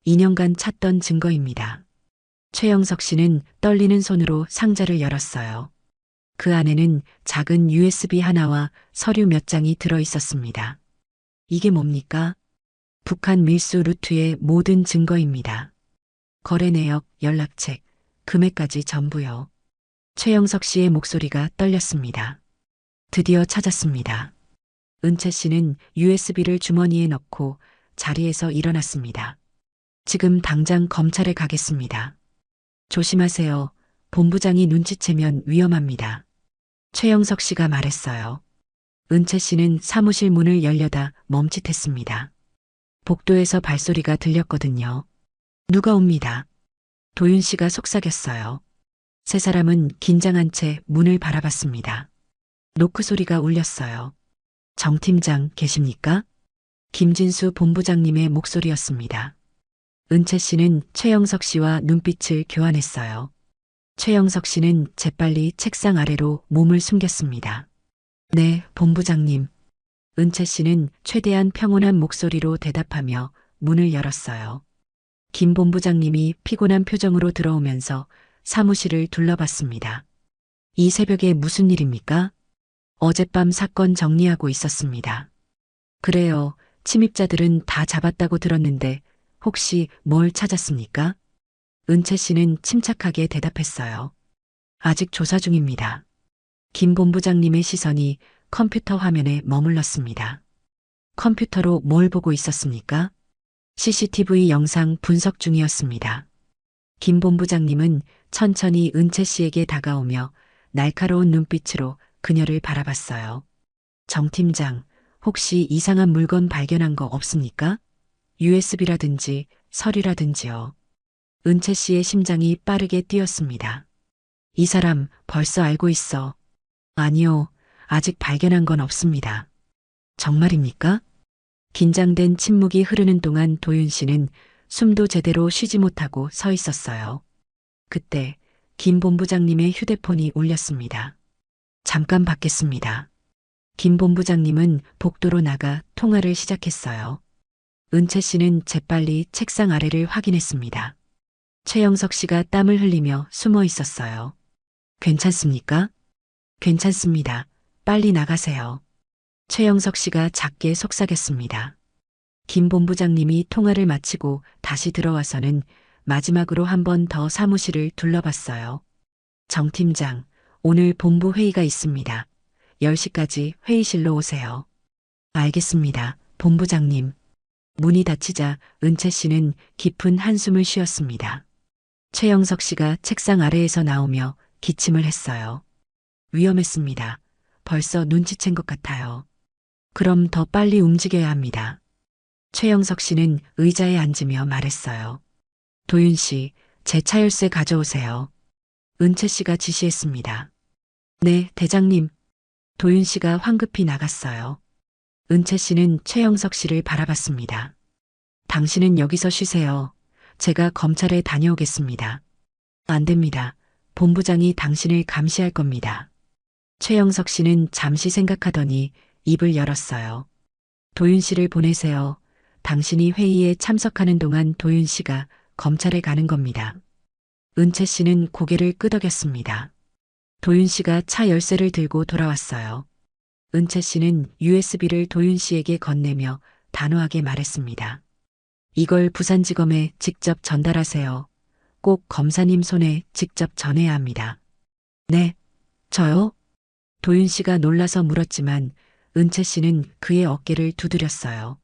2년간 찾던 증거입니다. 최영석 씨는 떨리는 손으로 상자를 열었어요. 그 안에는 작은 USB 하나와 서류 몇 장이 들어 있었습니다. 이게 뭡니까? 북한 밀수 루트의 모든 증거입니다. 거래 내역, 연락책, 금액까지 전부요. 최영석 씨의 목소리가 떨렸습니다. 드디어 찾았습니다. 은채 씨는 USB를 주머니에 넣고 자리에서 일어났습니다. 지금 당장 검찰에 가겠습니다. 조심하세요. 본부장이 눈치채면 위험합니다. 최영석 씨가 말했어요. 은채 씨는 사무실 문을 열려다 멈칫했습니다. 복도에서 발소리가 들렸거든요. 누가 옵니다. 도윤 씨가 속삭였어요. 세 사람은 긴장한 채 문을 바라봤습니다. 노크 소리가 울렸어요. 정 팀장 계십니까? 김진수 본부장님의 목소리였습니다. 은채 씨는 최영석 씨와 눈빛을 교환했어요. 최영석 씨는 재빨리 책상 아래로 몸을 숨겼습니다. 네, 본부장님. 은채 씨는 최대한 평온한 목소리로 대답하며 문을 열었어요. 김 본부장님이 피곤한 표정으로 들어오면서 사무실을 둘러봤습니다. 이 새벽에 무슨 일입니까? 어젯밤 사건 정리하고 있었습니다. 그래요. 침입자들은 다 잡았다고 들었는데 혹시 뭘 찾았습니까? 은채 씨는 침착하게 대답했어요. 아직 조사 중입니다. 김 본부장님의 시선이 컴퓨터 화면에 머물렀습니다. 컴퓨터로 뭘 보고 있었습니까? CCTV 영상 분석 중이었습니다. 김 본부장님은 천천히 은채 씨에게 다가오며 날카로운 눈빛으로 그녀를 바라봤어요. 정 팀장, 혹시 이상한 물건 발견한 거 없습니까? USB라든지 서류라든지요. 은채 씨의 심장이 빠르게 뛰었습니다. 이 사람 벌써 알고 있어. 아니요, 아직 발견한 건 없습니다. 정말입니까? 긴장된 침묵이 흐르는 동안 도윤 씨는 숨도 제대로 쉬지 못하고 서 있었어요. 그때 김 본부장님의 휴대폰이 울렸습니다. 잠깐 받겠습니다. 김 본부장님은 복도로 나가 통화를 시작했어요. 은채 씨는 재빨리 책상 아래를 확인했습니다. 최영석 씨가 땀을 흘리며 숨어 있었어요. 괜찮습니까? 괜찮습니다. 빨리 나가세요. 최영석 씨가 작게 속삭였습니다. 김 본부장님이 통화를 마치고 다시 들어와서는 마지막으로 한 번 더 사무실을 둘러봤어요. 정 팀장, 오늘 본부 회의가 있습니다. 10시까지 회의실로 오세요. 알겠습니다, 본부장님. 문이 닫히자 은채 씨는 깊은 한숨을 쉬었습니다. 최영석 씨가 책상 아래에서 나오며 기침을 했어요. 위험했습니다. 벌써 눈치챈 것 같아요. 그럼 더 빨리 움직여야 합니다. 최영석 씨는 의자에 앉으며 말했어요. 도윤 씨, 제 차 열쇠 가져오세요. 은채 씨가 지시했습니다. 네, 대장님. 도윤 씨가 황급히 나갔어요. 은채 씨는 최영석 씨를 바라봤습니다. 당신은 여기서 쉬세요. 제가 검찰에 다녀오겠습니다. 안 됩니다. 본부장이 당신을 감시할 겁니다. 최영석 씨는 잠시 생각하더니 입을 열었어요. 도윤 씨를 보내세요. 당신이 회의에 참석하는 동안 도윤 씨가 검찰에 가는 겁니다. 은채 씨는 고개를 끄덕였습니다. 도윤 씨가 차 열쇠를 들고 돌아왔어요. 은채 씨는 USB를 도윤 씨에게 건네며 단호하게 말했습니다. 이걸 부산지검에 직접 전달하세요. 꼭 검사님 손에 직접 전해야 합니다. 네, 저요? 도윤 씨가 놀라서 물었지만 은채 씨는 그의 어깨를 두드렸어요.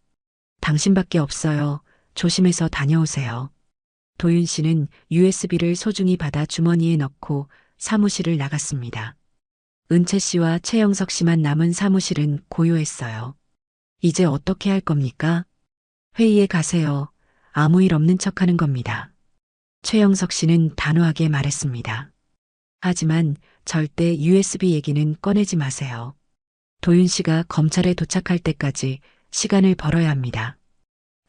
당신밖에 없어요. 조심해서 다녀오세요. 도윤 씨는 USB를 소중히 받아 주머니에 넣고 사무실을 나갔습니다. 은채 씨와 최영석 씨만 남은 사무실은 고요했어요. 이제 어떻게 할 겁니까? 회의에 가세요. 아무 일 없는 척 하는 겁니다. 최영석 씨는 단호하게 말했습니다. 하지만 절대 USB 얘기는 꺼내지 마세요. 도윤 씨가 검찰에 도착할 때까지 시간을 벌어야 합니다.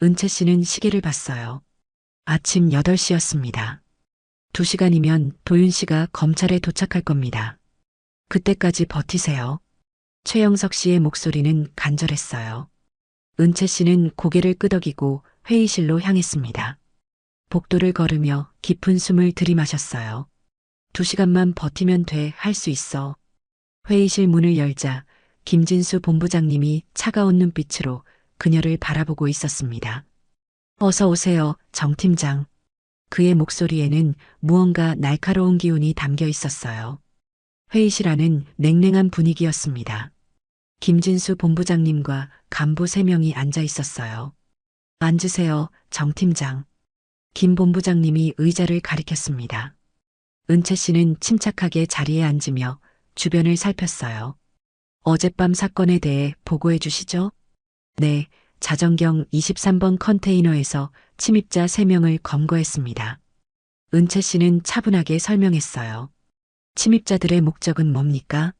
은채 씨는 시계를 봤어요. 아침 8시였습니다. 2시간이면 도윤 씨가 검찰에 도착할 겁니다. 그때까지 버티세요. 최영석 씨의 목소리는 간절했어요. 은채 씨는 고개를 끄덕이고 회의실로 향했습니다. 복도를 걸으며 깊은 숨을 들이마셨어요. 2시간만 버티면 돼, 할 수 있어. 회의실 문을 열자 김진수 본부장님이 차가운 눈빛으로 그녀를 바라보고 있었습니다. 어서 오세요, 정 팀장. 그의 목소리에는 무언가 날카로운 기운이 담겨 있었어요. 회의실 안은 냉랭한 분위기였습니다. 김진수 본부장님과 간부 3명이 앉아 있었어요. 앉으세요, 정 팀장. 김 본부장님이 의자를 가리켰습니다. 은채 씨는 침착하게 자리에 앉으며 주변을 살폈어요. 어젯밤 사건에 대해 보고해 주시죠? 네, 자정경 23번 컨테이너에서 침입자 3명을 검거했습니다. 은채 씨는 차분하게 설명했어요. 침입자들의 목적은 뭡니까?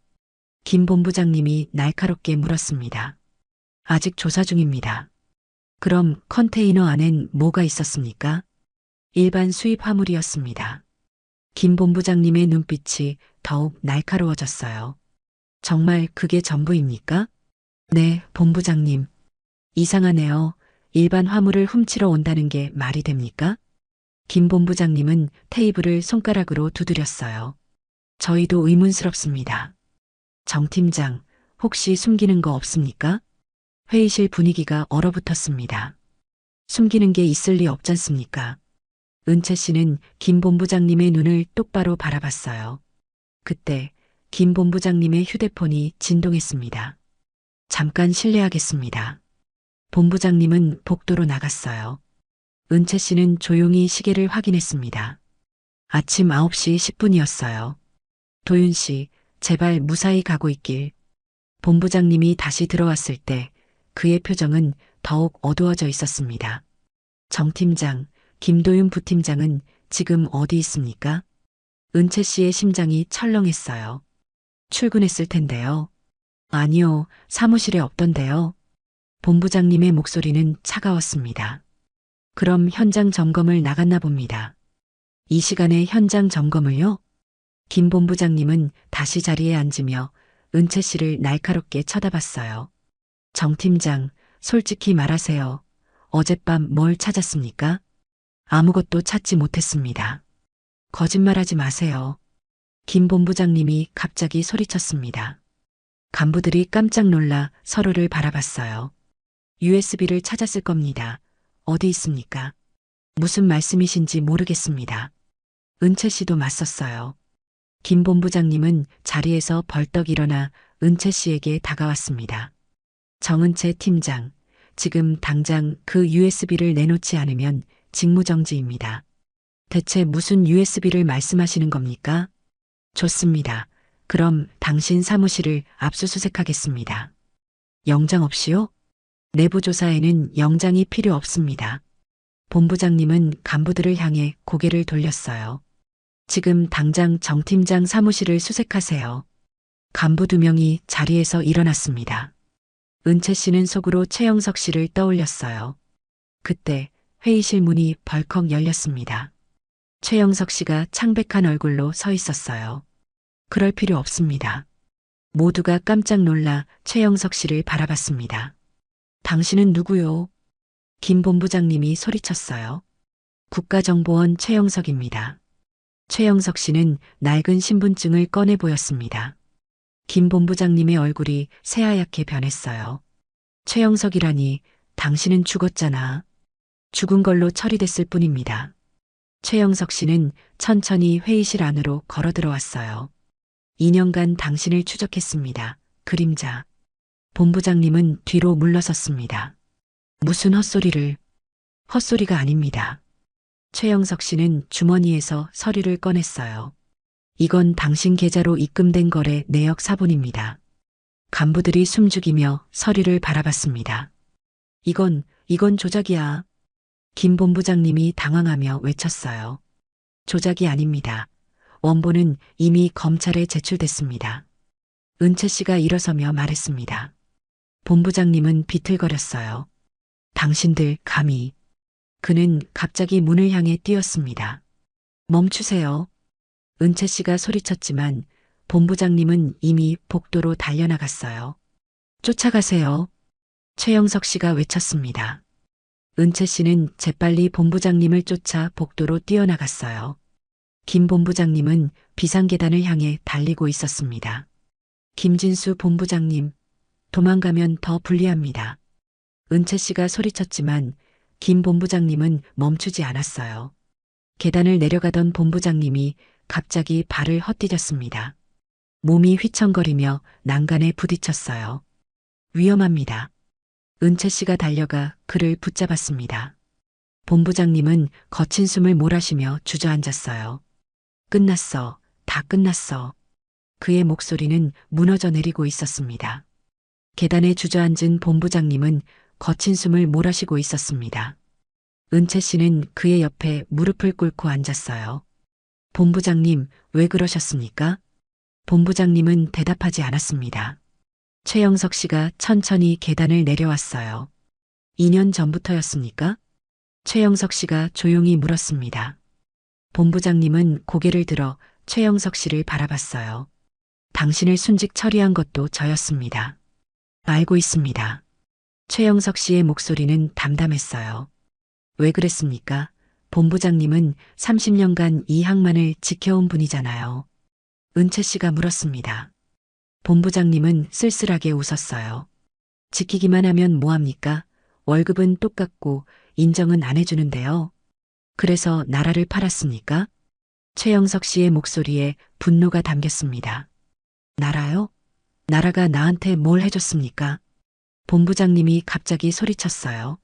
김 본부장님이 날카롭게 물었습니다. 아직 조사 중입니다. 그럼 컨테이너 안엔 뭐가 있었습니까? 일반 수입 화물이었습니다. 김 본부장님의 눈빛이 더욱 날카로워졌어요. 정말 그게 전부입니까? 네, 본부장님. 이상하네요. 일반 화물을 훔치러 온다는 게 말이 됩니까? 김 본부장님은 테이블을 손가락으로 두드렸어요. 저희도 의문스럽습니다. 정 팀장, 혹시 숨기는 거 없습니까? 회의실 분위기가 얼어붙었습니다. 숨기는 게 있을 리 없잖습니까? 은채 씨는 김 본부장님의 눈을 똑바로 바라봤어요. 그때 김 본부장님의 휴대폰이 진동했습니다. 잠깐 실례하겠습니다. 본부장님은 복도로 나갔어요. 은채 씨는 조용히 시계를 확인했습니다. 아침 9시 10분이었어요. 도윤 씨, 제발 무사히 가고 있길. 본부장님이 다시 들어왔을 때 그의 표정은 더욱 어두워져 있었습니다. 정 팀장, 김도윤 부팀장은 지금 어디 있습니까? 은채 씨의 심장이 철렁했어요. 출근했을 텐데요. 아니요, 사무실에 없던데요. 본부장님의 목소리는 차가웠습니다. 그럼 현장 점검을 나갔나 봅니다. 이 시간에 현장 점검을요? 김 본부장님은 다시 자리에 앉으며 은채 씨를 날카롭게 쳐다봤어요. 정 팀장, 솔직히 말하세요. 어젯밤 뭘 찾았습니까? 아무것도 찾지 못했습니다. 거짓말하지 마세요. 김 본부장님이 갑자기 소리쳤습니다. 간부들이 깜짝 놀라 서로를 바라봤어요. USB를 찾았을 겁니다. 어디 있습니까? 무슨 말씀이신지 모르겠습니다. 은채 씨도 맞섰어요. 김 본부장님은 자리에서 벌떡 일어나 은채 씨에게 다가왔습니다. 정은채 팀장, 지금 당장 그 USB를 내놓지 않으면 직무정지입니다. 대체 무슨 USB를 말씀하시는 겁니까? 좋습니다. 그럼 당신 사무실을 압수수색하겠습니다. 영장 없이요? 내부 조사에는 영장이 필요 없습니다. 본부장님은 간부들을 향해 고개를 돌렸어요. 지금 당장 정 팀장 사무실을 수색하세요. 간부 2명이 자리에서 일어났습니다. 은채 씨는 속으로 최영석 씨를 떠올렸어요. 그때 회의실 문이 벌컥 열렸습니다. 최영석 씨가 창백한 얼굴로 서 있었어요. 그럴 필요 없습니다. 모두가 깜짝 놀라 최영석 씨를 바라봤습니다. 당신은 누구요? 김 본부장님이 소리쳤어요. 국가정보원 최영석입니다. 최영석 씨는 낡은 신분증을 꺼내 보였습니다. 김 본부장님의 얼굴이 새하얗게 변했어요. 최영석이라니, 당신은 죽었잖아. 죽은 걸로 처리됐을 뿐입니다. 최영석 씨는 천천히 회의실 안으로 걸어 들어왔어요. 2년간 당신을 추적했습니다. 그림자. 본부장님은 뒤로 물러섰습니다. 무슨 헛소리를. 헛소리가 아닙니다. 최영석 씨는 주머니에서 서류를 꺼냈어요. 이건 당신 계좌로 입금된 거래 내역 사본입니다. 간부들이 숨죽이며 서류를 바라봤습니다. 이건 조작이야. 김 본부장님이 당황하며 외쳤어요. 조작이 아닙니다. 원본은 이미 검찰에 제출됐습니다. 은채 씨가 일어서며 말했습니다. 본부장님은 비틀거렸어요. 당신들 감히. 그는 갑자기 문을 향해 뛰었습니다. 멈추세요. 은채 씨가 소리쳤지만 본부장님은 이미 복도로 달려나갔어요. 쫓아가세요. 최영석 씨가 외쳤습니다. 은채 씨는 재빨리 본부장님을 쫓아 복도로 뛰어나갔어요. 김 본부장님은 비상계단을 향해 달리고 있었습니다. 김진수 본부장님, 도망가면 더 불리합니다. 은채 씨가 소리쳤지만 김 본부장님은 멈추지 않았어요. 계단을 내려가던 본부장님이 갑자기 발을 헛디뎠습니다. 몸이 휘청거리며 난간에 부딪혔어요. 위험합니다. 은채 씨가 달려가 그를 붙잡았습니다. 본부장님은 거친 숨을 몰아쉬며 주저앉았어요. 끝났어. 다 끝났어. 그의 목소리는 무너져 내리고 있었습니다. 계단에 주저앉은 본부장님은 거친 숨을 몰아쉬고 있었습니다. 은채 씨는 그의 옆에 무릎을 꿇고 앉았어요. 본부장님, 왜 그러셨습니까? 본부장님은 대답하지 않았습니다. 최영석 씨가 천천히 계단을 내려왔어요. 2년 전부터였습니까? 최영석 씨가 조용히 물었습니다. 본부장님은 고개를 들어 최영석 씨를 바라봤어요. 당신을 순직 처리한 것도 저였습니다. 알고 있습니다. 최영석 씨의 목소리는 담담했어요. 왜 그랬습니까? 본부장님은 30년간 이 항만을 지켜온 분이잖아요. 은채 씨가 물었습니다. 본부장님은 쓸쓸하게 웃었어요. 지키기만 하면 뭐합니까? 월급은 똑같고 인정은 안 해주는데요. 그래서 나라를 팔았습니까? 최영석 씨의 목소리에 분노가 담겼습니다. 나라요? 나라가 나한테 뭘 해줬습니까? 본부장님이 갑자기 소리쳤어요.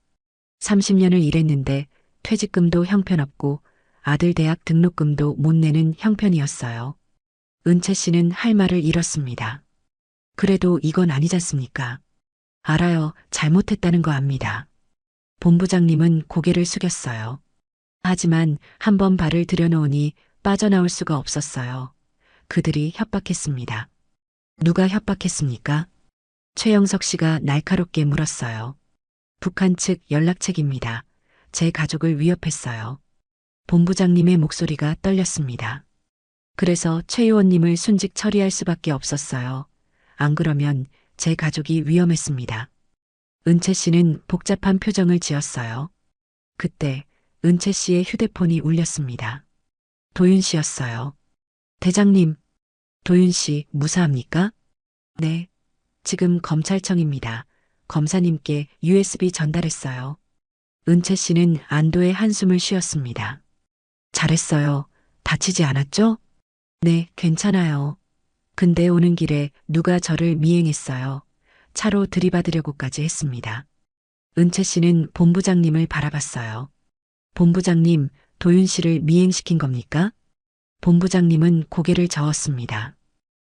30년을 일했는데 퇴직금도 형편없고 아들 대학 등록금도 못 내는 형편이었어요. 은채 씨는 할 말을 잃었습니다. 그래도 이건 아니지 않습니까? 알아요. 잘못했다는 거 압니다. 본부장님은 고개를 숙였어요. 하지만 한 번 발을 들여놓으니 빠져나올 수가 없었어요. 그들이 협박했습니다. 누가 협박했습니까? 최영석 씨가 날카롭게 물었어요. 북한 측 연락책입니다. 제 가족을 위협했어요. 본부장님의 목소리가 떨렸습니다. 그래서 최 의원님을 순직 처리할 수밖에 없었어요. 안 그러면 제 가족이 위험했습니다. 은채 씨는 복잡한 표정을 지었어요. 그때 은채 씨의 휴대폰이 울렸습니다. 도윤 씨였어요. 대장님, 도윤 씨 무사합니까? 네, 지금 검찰청입니다. 검사님께 USB 전달했어요. 은채 씨는 안도의 한숨을 쉬었습니다. 잘했어요. 다치지 않았죠? 네, 괜찮아요. 근데 오는 길에 누가 저를 미행했어요. 차로 들이받으려고까지 했습니다. 은채 씨는 본부장님을 바라봤어요. 본부장님, 도윤 씨를 미행시킨 겁니까? 본부장님은 고개를 저었습니다.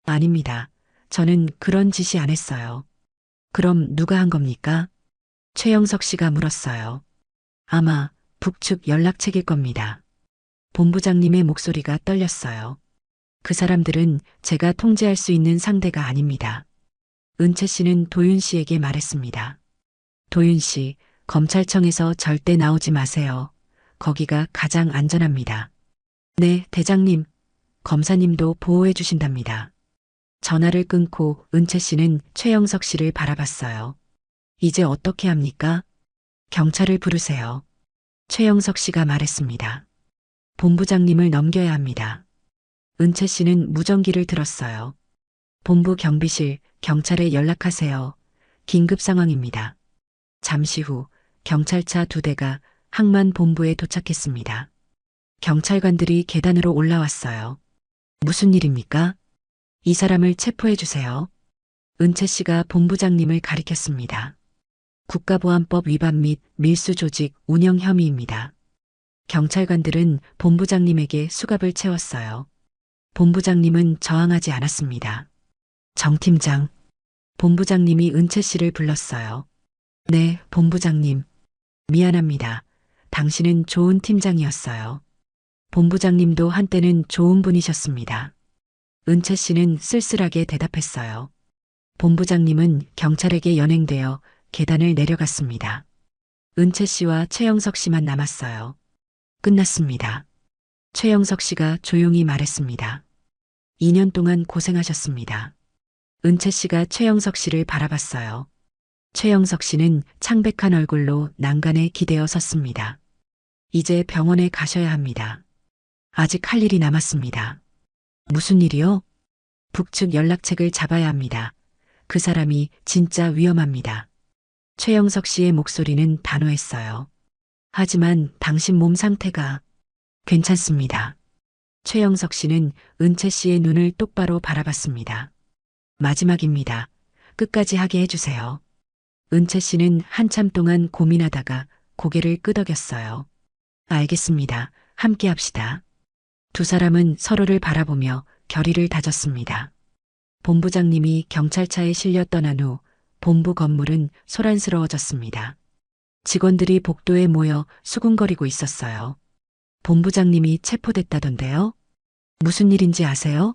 아닙니다. 저는 그런 지시 안 했어요. 그럼 누가 한 겁니까? 최영석 씨가 물었어요. 아마 북측 연락책일 겁니다. 본부장님의 목소리가 떨렸어요. 그 사람들은 제가 통제할 수 있는 상대가 아닙니다. 은채 씨는 도윤 씨에게 말했습니다. 도윤 씨, 검찰청에서 절대 나오지 마세요. 거기가 가장 안전합니다. 네, 대장님. 검사님도 보호해 주신답니다. 전화를 끊고 은채 씨는 최영석 씨를 바라봤어요. 이제 어떻게 합니까? 경찰을 부르세요. 최영석 씨가 말했습니다. 본부장님을 넘겨야 합니다. 은채 씨는 무전기를 들었어요. 본부 경비실, 경찰에 연락하세요. 긴급 상황입니다. 잠시 후 경찰차 2대가 항만 본부에 도착했습니다. 경찰관들이 계단으로 올라왔어요. 무슨 일입니까? 이 사람을 체포해 주세요. 은채 씨가 본부장님을 가리켰습니다. 국가보안법 위반 및 밀수조직 운영 혐의입니다. 경찰관들은 본부장님에게 수갑을 채웠어요. 본부장님은 저항하지 않았습니다. 정 팀장. 본부장님이 은채 씨를 불렀어요. 네, 본부장님. 미안합니다. 당신은 좋은 팀장이었어요. 본부장님도 한때는 좋은 분이셨습니다. 은채 씨는 쓸쓸하게 대답했어요. 본부장님은 경찰에게 연행되어 계단을 내려갔습니다. 은채 씨와 최영석 씨만 남았어요. 끝났습니다. 최영석 씨가 조용히 말했습니다. 2년 동안 고생하셨습니다. 은채 씨가 최영석 씨를 바라봤어요. 최영석 씨는 창백한 얼굴로 난간에 기대어 섰습니다. 이제 병원에 가셔야 합니다. 아직 할 일이 남았습니다. 무슨 일이요? 북측 연락책을 잡아야 합니다. 그 사람이 진짜 위험합니다. 최영석 씨의 목소리는 단호했어요. 하지만 당신 몸 상태가 괜찮습니다. 최영석 씨는 은채 씨의 눈을 똑바로 바라봤습니다. 마지막입니다. 끝까지 하게 해주세요. 은채 씨는 한참 동안 고민하다가 고개를 끄덕였어요. 알겠습니다. 함께 합시다. 두 사람은 서로를 바라보며 결의를 다졌습니다. 본부장님이 경찰차에 실려 떠난 후 본부 건물은 소란스러워졌습니다. 직원들이 복도에 모여 수군거리고 있었어요. 본부장님이 체포됐다던데요? 무슨 일인지 아세요?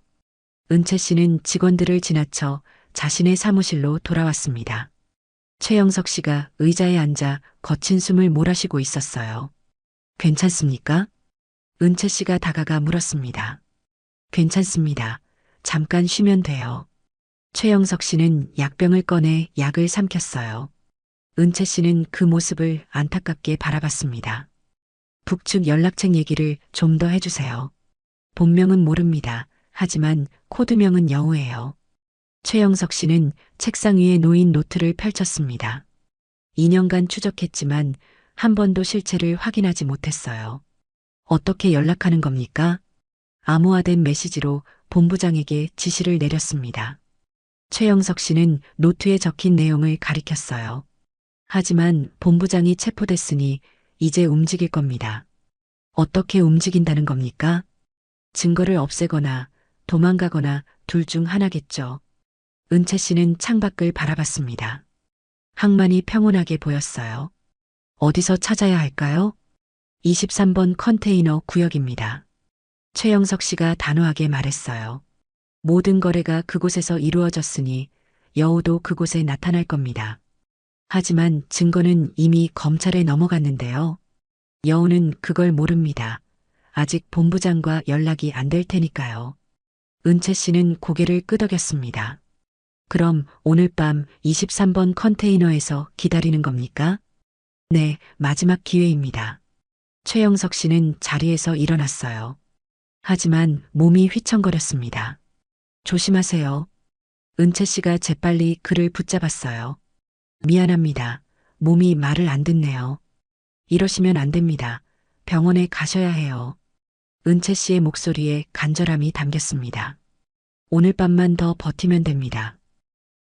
은채 씨는 직원들을 지나쳐 자신의 사무실로 돌아왔습니다. 최영석 씨가 의자에 앉아 거친 숨을 몰아쉬고 있었어요. 괜찮습니까? 은채 씨가 다가가 물었습니다. 괜찮습니다. 잠깐 쉬면 돼요. 최영석 씨는 약병을 꺼내 약을 삼켰어요. 은채 씨는 그 모습을 안타깝게 바라봤습니다. 북측 연락책 얘기를 좀 더 해주세요. 본명은 모릅니다. 하지만 코드명은 여우예요. 최영석 씨는 책상 위에 놓인 노트를 펼쳤습니다. 2년간 추적했지만 한 번도 실체를 확인하지 못했어요. 어떻게 연락하는 겁니까? 암호화된 메시지로 본부장에게 지시를 내렸습니다. 최영석 씨는 노트에 적힌 내용을 가리켰어요. 하지만 본부장이 체포됐으니 이제 움직일 겁니다. 어떻게 움직인다는 겁니까? 증거를 없애거나 도망가거나 둘 중 하나겠죠. 은채 씨는 창밖을 바라봤습니다. 항만이 평온하게 보였어요. 어디서 찾아야 할까요? 23번 컨테이너 구역입니다. 최영석 씨가 단호하게 말했어요. 모든 거래가 그곳에서 이루어졌으니 여우도 그곳에 나타날 겁니다. 하지만 증거는 이미 검찰에 넘어갔는데요. 여우는 그걸 모릅니다. 아직 본부장과 연락이 안 될 테니까요. 은채 씨는 고개를 끄덕였습니다. 그럼 오늘 밤 23번 컨테이너에서 기다리는 겁니까? 네, 마지막 기회입니다. 최영석 씨는 자리에서 일어났어요. 하지만 몸이 휘청거렸습니다. 조심하세요. 은채 씨가 재빨리 그를 붙잡았어요. 미안합니다. 몸이 말을 안 듣네요. 이러시면 안 됩니다. 병원에 가셔야 해요. 은채 씨의 목소리에 간절함이 담겼습니다. 오늘 밤만 더 버티면 됩니다.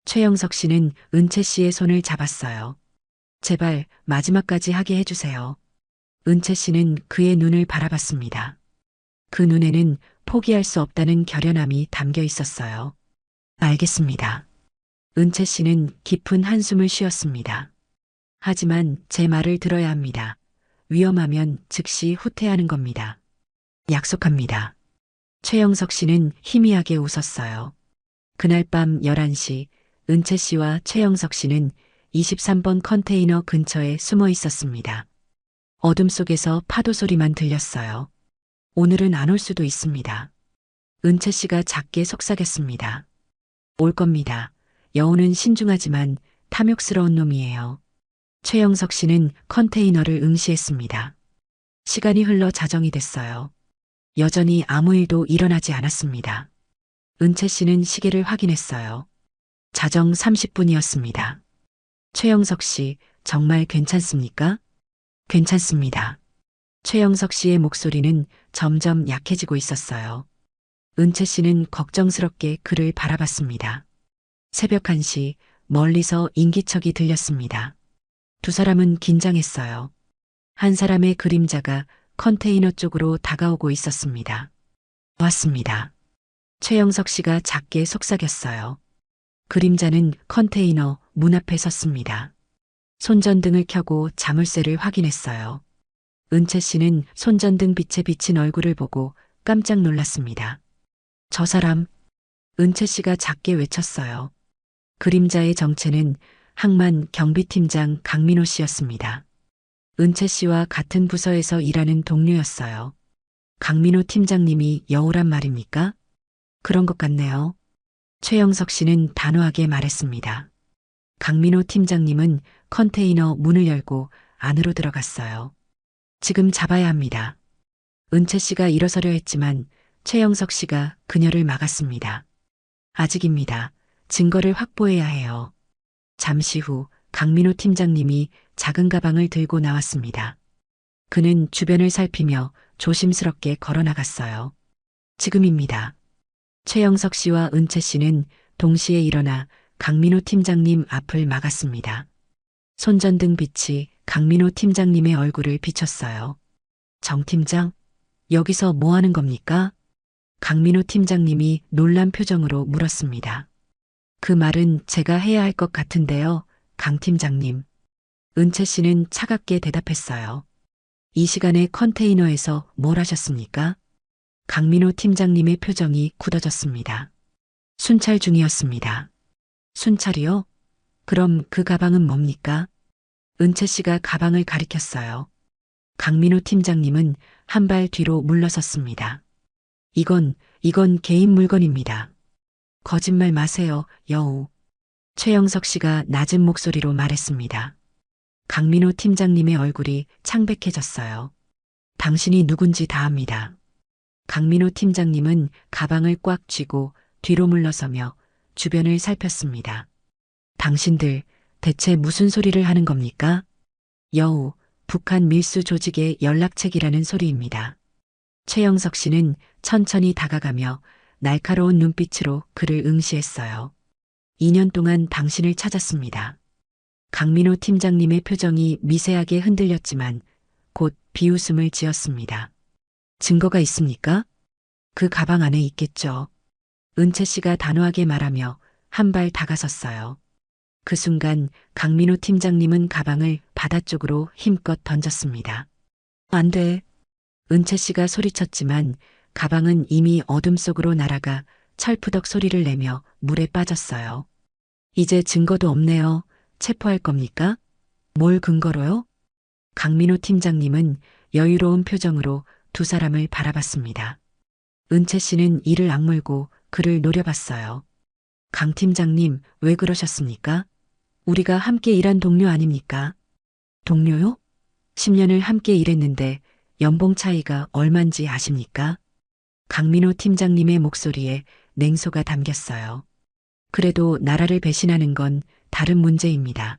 최영석 씨는 은채 씨의 손을 잡았어요. 제발 마지막까지 하게 해주세요. 은채 씨는 그의 눈을 바라봤습니다. 그 눈에는 포기할 수 없다는 결연함이 담겨 있었어요. 알겠습니다. 은채 씨는 깊은 한숨을 쉬었습니다. 하지만 제 말을 들어야 합니다. 위험하면 즉시 후퇴하는 겁니다. 약속합니다. 최영석 씨는 희미하게 웃었어요. 그날 밤 11시 은채 씨와 최영석 씨는 23번 컨테이너 근처에 숨어 있었습니다. 어둠 속에서 파도 소리만 들렸어요. 오늘은 안 올 수도 있습니다. 은채 씨가 작게 속삭였습니다. 올 겁니다. 여우는 신중하지만 탐욕스러운 놈이에요. 최영석 씨는 컨테이너를 응시했습니다. 시간이 흘러 자정이 됐어요. 여전히 아무 일도 일어나지 않았습니다. 은채 씨는 시계를 확인했어요. 자정 30분이었습니다. 최영석 씨, 정말 괜찮습니까? 괜찮습니다. 최영석 씨의 목소리는 점점 약해지고 있었어요. 은채 씨는 걱정스럽게 그를 바라봤습니다. 새벽 1시 멀리서 인기척이 들렸습니다. 두 사람은 긴장했어요. 한 사람의 그림자가 컨테이너 쪽으로 다가오고 있었습니다. 왔습니다. 최영석 씨가 작게 속삭였어요. 그림자는 컨테이너 문 앞에 섰습니다. 손전등을 켜고 자물쇠를 확인했어요. 은채 씨는 손전등 빛에 비친 얼굴을 보고 깜짝 놀랐습니다. 저 사람, 은채 씨가 작게 외쳤어요. 그림자의 정체는 항만 경비팀장 강민호 씨였습니다. 은채 씨와 같은 부서에서 일하는 동료였어요. 강민호 팀장님이 여우란 말입니까? 그런 것 같네요. 최영석 씨는 단호하게 말했습니다. 강민호 팀장님은 컨테이너 문을 열고 안으로 들어갔어요. 지금 잡아야 합니다. 은채 씨가 일어서려 했지만 최영석 씨가 그녀를 막았습니다. 아직입니다. 증거를 확보해야 해요. 잠시 후 강민호 팀장님이 작은 가방을 들고 나왔습니다. 그는 주변을 살피며 조심스럽게 걸어 나갔어요. 지금입니다. 최영석 씨와 은채 씨는 동시에 일어나 강민호 팀장님 앞을 막았습니다. 손전등 빛이 강민호 팀장님의 얼굴을 비췄어요. 정 팀장, 여기서 뭐 하는 겁니까? 강민호 팀장님이 놀란 표정으로 물었습니다. 그 말은 제가 해야 할 것 같은데요, 강 팀장님. 은채 씨는 차갑게 대답했어요. 이 시간에 컨테이너에서 뭘 하셨습니까? 강민호 팀장님의 표정이 굳어졌습니다. 순찰 중이었습니다. 순찰이요? 그럼 그 가방은 뭡니까? 은채 씨가 가방을 가리켰어요. 강민호 팀장님은 한 발 뒤로 물러섰습니다. 이건 개인 물건입니다. 거짓말 마세요, 여우. 최영석 씨가 낮은 목소리로 말했습니다. 강민호 팀장님의 얼굴이 창백해졌어요. 당신이 누군지 다 압니다. 강민호 팀장님은 가방을 꽉 쥐고 뒤로 물러서며 주변을 살폈습니다. 당신들 대체 무슨 소리를 하는 겁니까? 여우, 북한 밀수 조직의 연락책이라는 소리입니다. 최영석 씨는 천천히 다가가며 날카로운 눈빛으로 그를 응시했어요. 2년 동안 당신을 찾았습니다. 강민호 팀장님의 표정이 미세하게 흔들렸지만 곧 비웃음을 지었습니다. 증거가 있습니까? 그 가방 안에 있겠죠. 은채 씨가 단호하게 말하며 한 발 다가섰어요. 그 순간 강민호 팀장님은 가방을 바다 쪽으로 힘껏 던졌습니다. 안 돼. 은채 씨가 소리쳤지만 가방은 이미 어둠 속으로 날아가 철푸덕 소리를 내며 물에 빠졌어요. 이제 증거도 없네요. 체포할 겁니까? 뭘 근거로요? 강민호 팀장님은 여유로운 표정으로 두 사람을 바라봤습니다. 은채 씨는 이를 악물고 그를 노려봤어요. 강 팀장님, 왜 그러셨습니까? 우리가 함께 일한 동료 아닙니까? 동료요? 10년을 함께 일했는데 연봉 차이가 얼만지 아십니까? 강민호 팀장님의 목소리에 냉소가 담겼어요. 그래도 나라를 배신하는 건 다른 문제입니다.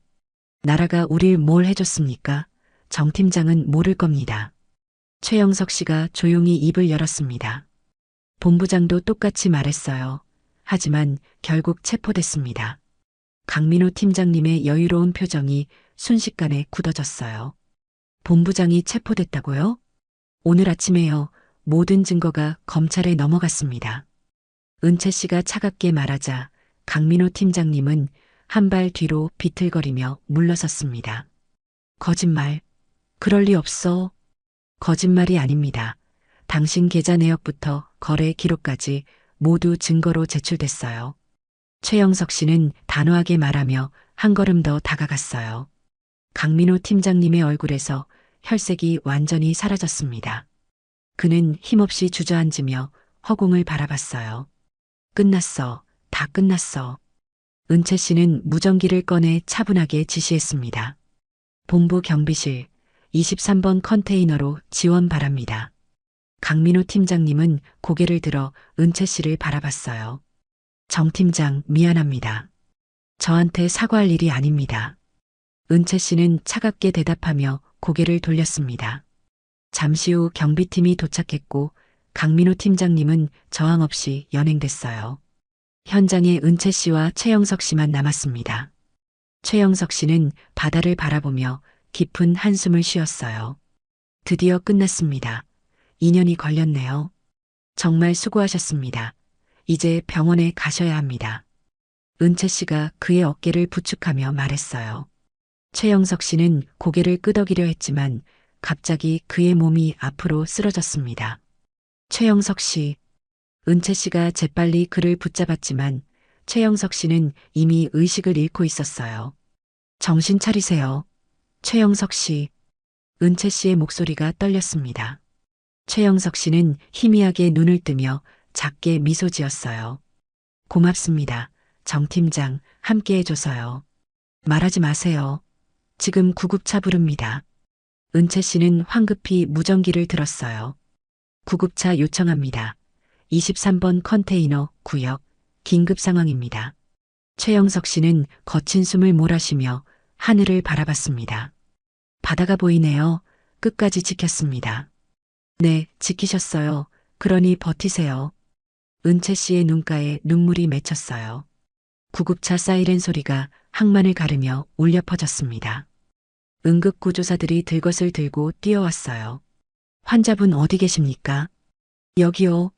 나라가 우릴 뭘 해줬습니까? 정 팀장은 모를 겁니다. 최영석 씨가 조용히 입을 열었습니다. 본부장도 똑같이 말했어요. 하지만 결국 체포됐습니다. 강민호 팀장님의 여유로운 표정이 순식간에 굳어졌어요. 본부장이 체포됐다고요? 오늘 아침에요. 모든 증거가 검찰에 넘어갔습니다. 은채 씨가 차갑게 말하자 강민호 팀장님은 한 발 뒤로 비틀거리며 물러섰습니다. 거짓말. 그럴 리 없어. 거짓말이 아닙니다. 당신 계좌 내역부터 거래 기록까지 모두 증거로 제출됐어요. 최영석 씨는 단호하게 말하며 한 걸음 더 다가갔어요. 강민호 팀장님의 얼굴에서 혈색이 완전히 사라졌습니다. 그는 힘없이 주저앉으며 허공을 바라봤어요. 끝났어. 다 끝났어. 은채 씨는 무전기를 꺼내 차분하게 지시했습니다. 본부 경비실 23번 컨테이너로 지원 바랍니다. 강민호 팀장님은 고개를 들어 은채 씨를 바라봤어요. 정 팀장 미안합니다. 저한테 사과할 일이 아닙니다. 은채 씨는 차갑게 대답하며 고개를 돌렸습니다. 잠시 후 경비팀이 도착했고 강민호 팀장님은 저항 없이 연행됐어요. 현장에 은채 씨와 최영석 씨만 남았습니다. 최영석 씨는 바다를 바라보며 깊은 한숨을 쉬었어요. 드디어 끝났습니다. 2년이 걸렸네요. 정말 수고하셨습니다. 이제 병원에 가셔야 합니다. 은채 씨가 그의 어깨를 부축하며 말했어요. 최영석 씨는 고개를 끄덕이려 했지만 갑자기 그의 몸이 앞으로 쓰러졌습니다. 최영석 씨. 은채 씨가 재빨리 그를 붙잡았지만 최영석 씨는 이미 의식을 잃고 있었어요. 정신 차리세요. 최영석 씨. 은채 씨의 목소리가 떨렸습니다. 최영석 씨는 희미하게 눈을 뜨며 작게 미소 지었어요. 고맙습니다. 정 팀장, 함께 해줘서요. 말하지 마세요. 지금 구급차 부릅니다. 은채 씨는 황급히 무전기를 들었어요. 구급차 요청합니다. 23번 컨테이너 구역 긴급 상황입니다. 최영석 씨는 거친 숨을 몰아쉬며 하늘을 바라봤습니다. 바다가 보이네요. 끝까지 지켰습니다. 네, 지키셨어요. 그러니 버티세요. 은채 씨의 눈가에 눈물이 맺혔어요. 구급차 사이렌 소리가 항만을 가르며 울려 퍼졌습니다. 응급구조사들이 들것을 들고 뛰어왔어요. 환자분 어디 계십니까? 여기요.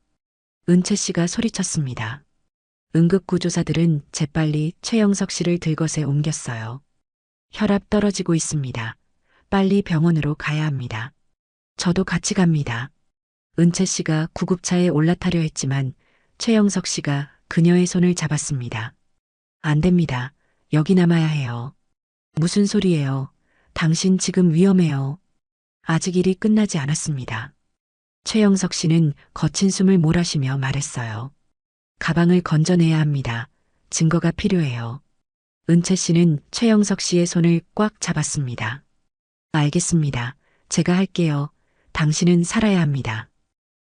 은채 씨가 소리쳤습니다. 응급구조사들은 재빨리 최영석 씨를 들것에 옮겼어요. 혈압 떨어지고 있습니다. 빨리 병원으로 가야 합니다. 저도 같이 갑니다. 은채 씨가 구급차에 올라타려 했지만 최영석 씨가 그녀의 손을 잡았습니다. 안 됩니다. 여기 남아야 해요. 무슨 소리예요? 당신 지금 위험해요. 아직 일이 끝나지 않았습니다. 최영석 씨는 거친 숨을 몰아쉬며 말했어요. 가방을 건져내야 합니다. 증거가 필요해요. 은채 씨는 최영석 씨의 손을 꽉 잡았습니다. 알겠습니다. 제가 할게요. 당신은 살아야 합니다.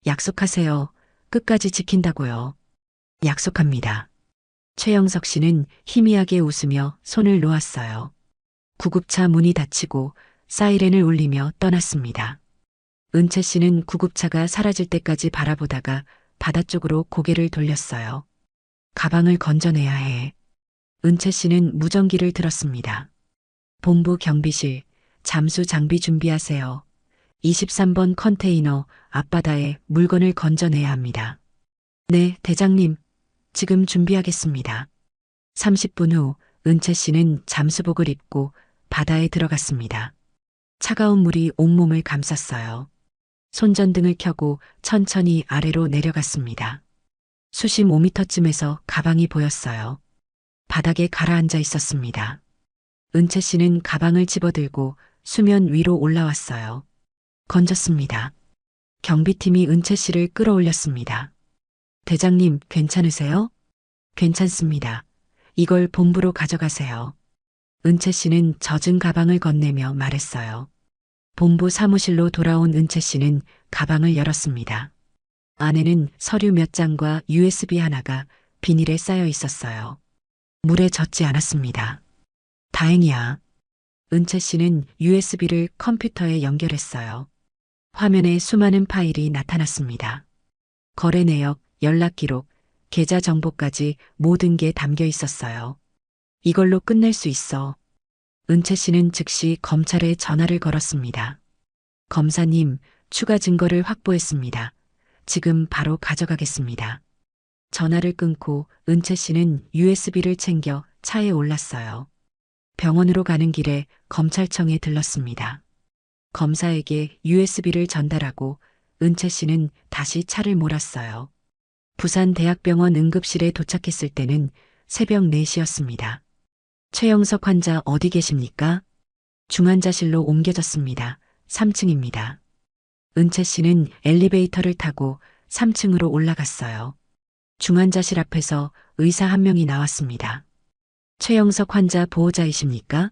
약속하세요. 끝까지 지킨다고요. 약속합니다. 최영석 씨는 희미하게 웃으며 손을 놓았어요. 구급차 문이 닫히고 사이렌을 울리며 떠났습니다. 은채 씨는 구급차가 사라질 때까지 바라보다가 바다 쪽으로 고개를 돌렸어요. 가방을 건져내야 해. 은채 씨는 무전기를 들었습니다. 본부 경비실, 잠수 장비 준비하세요. 23번 컨테이너 앞바다에 물건을 건져내야 합니다. 네, 대장님. 지금 준비하겠습니다. 30분 후 은채 씨는 잠수복을 입고 바다에 들어갔습니다. 차가운 물이 온몸을 감쌌어요. 손전등을 켜고 천천히 아래로 내려갔습니다. 수심 5m쯤에서 가방이 보였어요. 바닥에 가라앉아 있었습니다. 은채 씨는 가방을 집어들고 수면 위로 올라왔어요. 건졌습니다. 경비팀이 은채 씨를 끌어올렸습니다. 대장님, 괜찮으세요? 괜찮습니다. 이걸 본부로 가져가세요. 은채 씨는 젖은 가방을 건네며 말했어요. 본부 사무실로 돌아온 은채 씨는 가방을 열었습니다. 안에는 서류 몇 장과 USB 하나가 비닐에 쌓여 있었어요. 물에 젖지 않았습니다. 다행이야. 은채 씨는 USB를 컴퓨터에 연결했어요. 화면에 수많은 파일이 나타났습니다. 거래 내역, 연락 기록, 계좌 정보까지 모든 게 담겨 있었어요. 이걸로 끝낼 수 있어. 은채 씨는 즉시 검찰에 전화를 걸었습니다. 검사님, 추가 증거를 확보했습니다. 지금 바로 가져가겠습니다. 전화를 끊고 은채 씨는 USB를 챙겨 차에 올랐어요. 병원으로 가는 길에 검찰청에 들렀습니다. 검사에게 USB를 전달하고 은채 씨는 다시 차를 몰았어요. 부산대학병원 응급실에 도착했을 때는 새벽 4시였습니다. 최영석 환자 어디 계십니까? 중환자실로 옮겨졌습니다. 3층입니다. 은채 씨는 엘리베이터를 타고 3층으로 올라갔어요. 중환자실 앞에서 의사 한 명이 나왔습니다. 최영석 환자 보호자이십니까?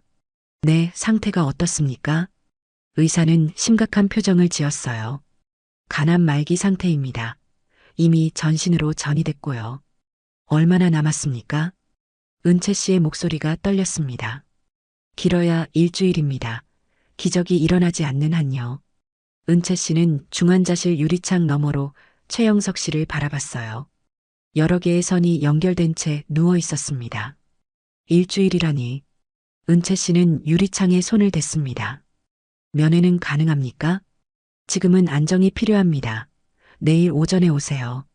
네, 상태가 어떻습니까? 의사는 심각한 표정을 지었어요. 간암 말기 상태입니다. 이미 전신으로 전이됐고요. 얼마나 남았습니까? 은채 씨의 목소리가 떨렸습니다. 길어야 일주일입니다. 기적이 일어나지 않는 한요. 은채 씨는 중환자실 유리창 너머로 최영석 씨를 바라봤어요. 여러 개의 선이 연결된 채 누워 있었습니다. 일주일이라니. 은채 씨는 유리창에 손을 댔습니다. 면회는 가능합니까? 지금은 안정이 필요합니다. 내일 오전에 오세요.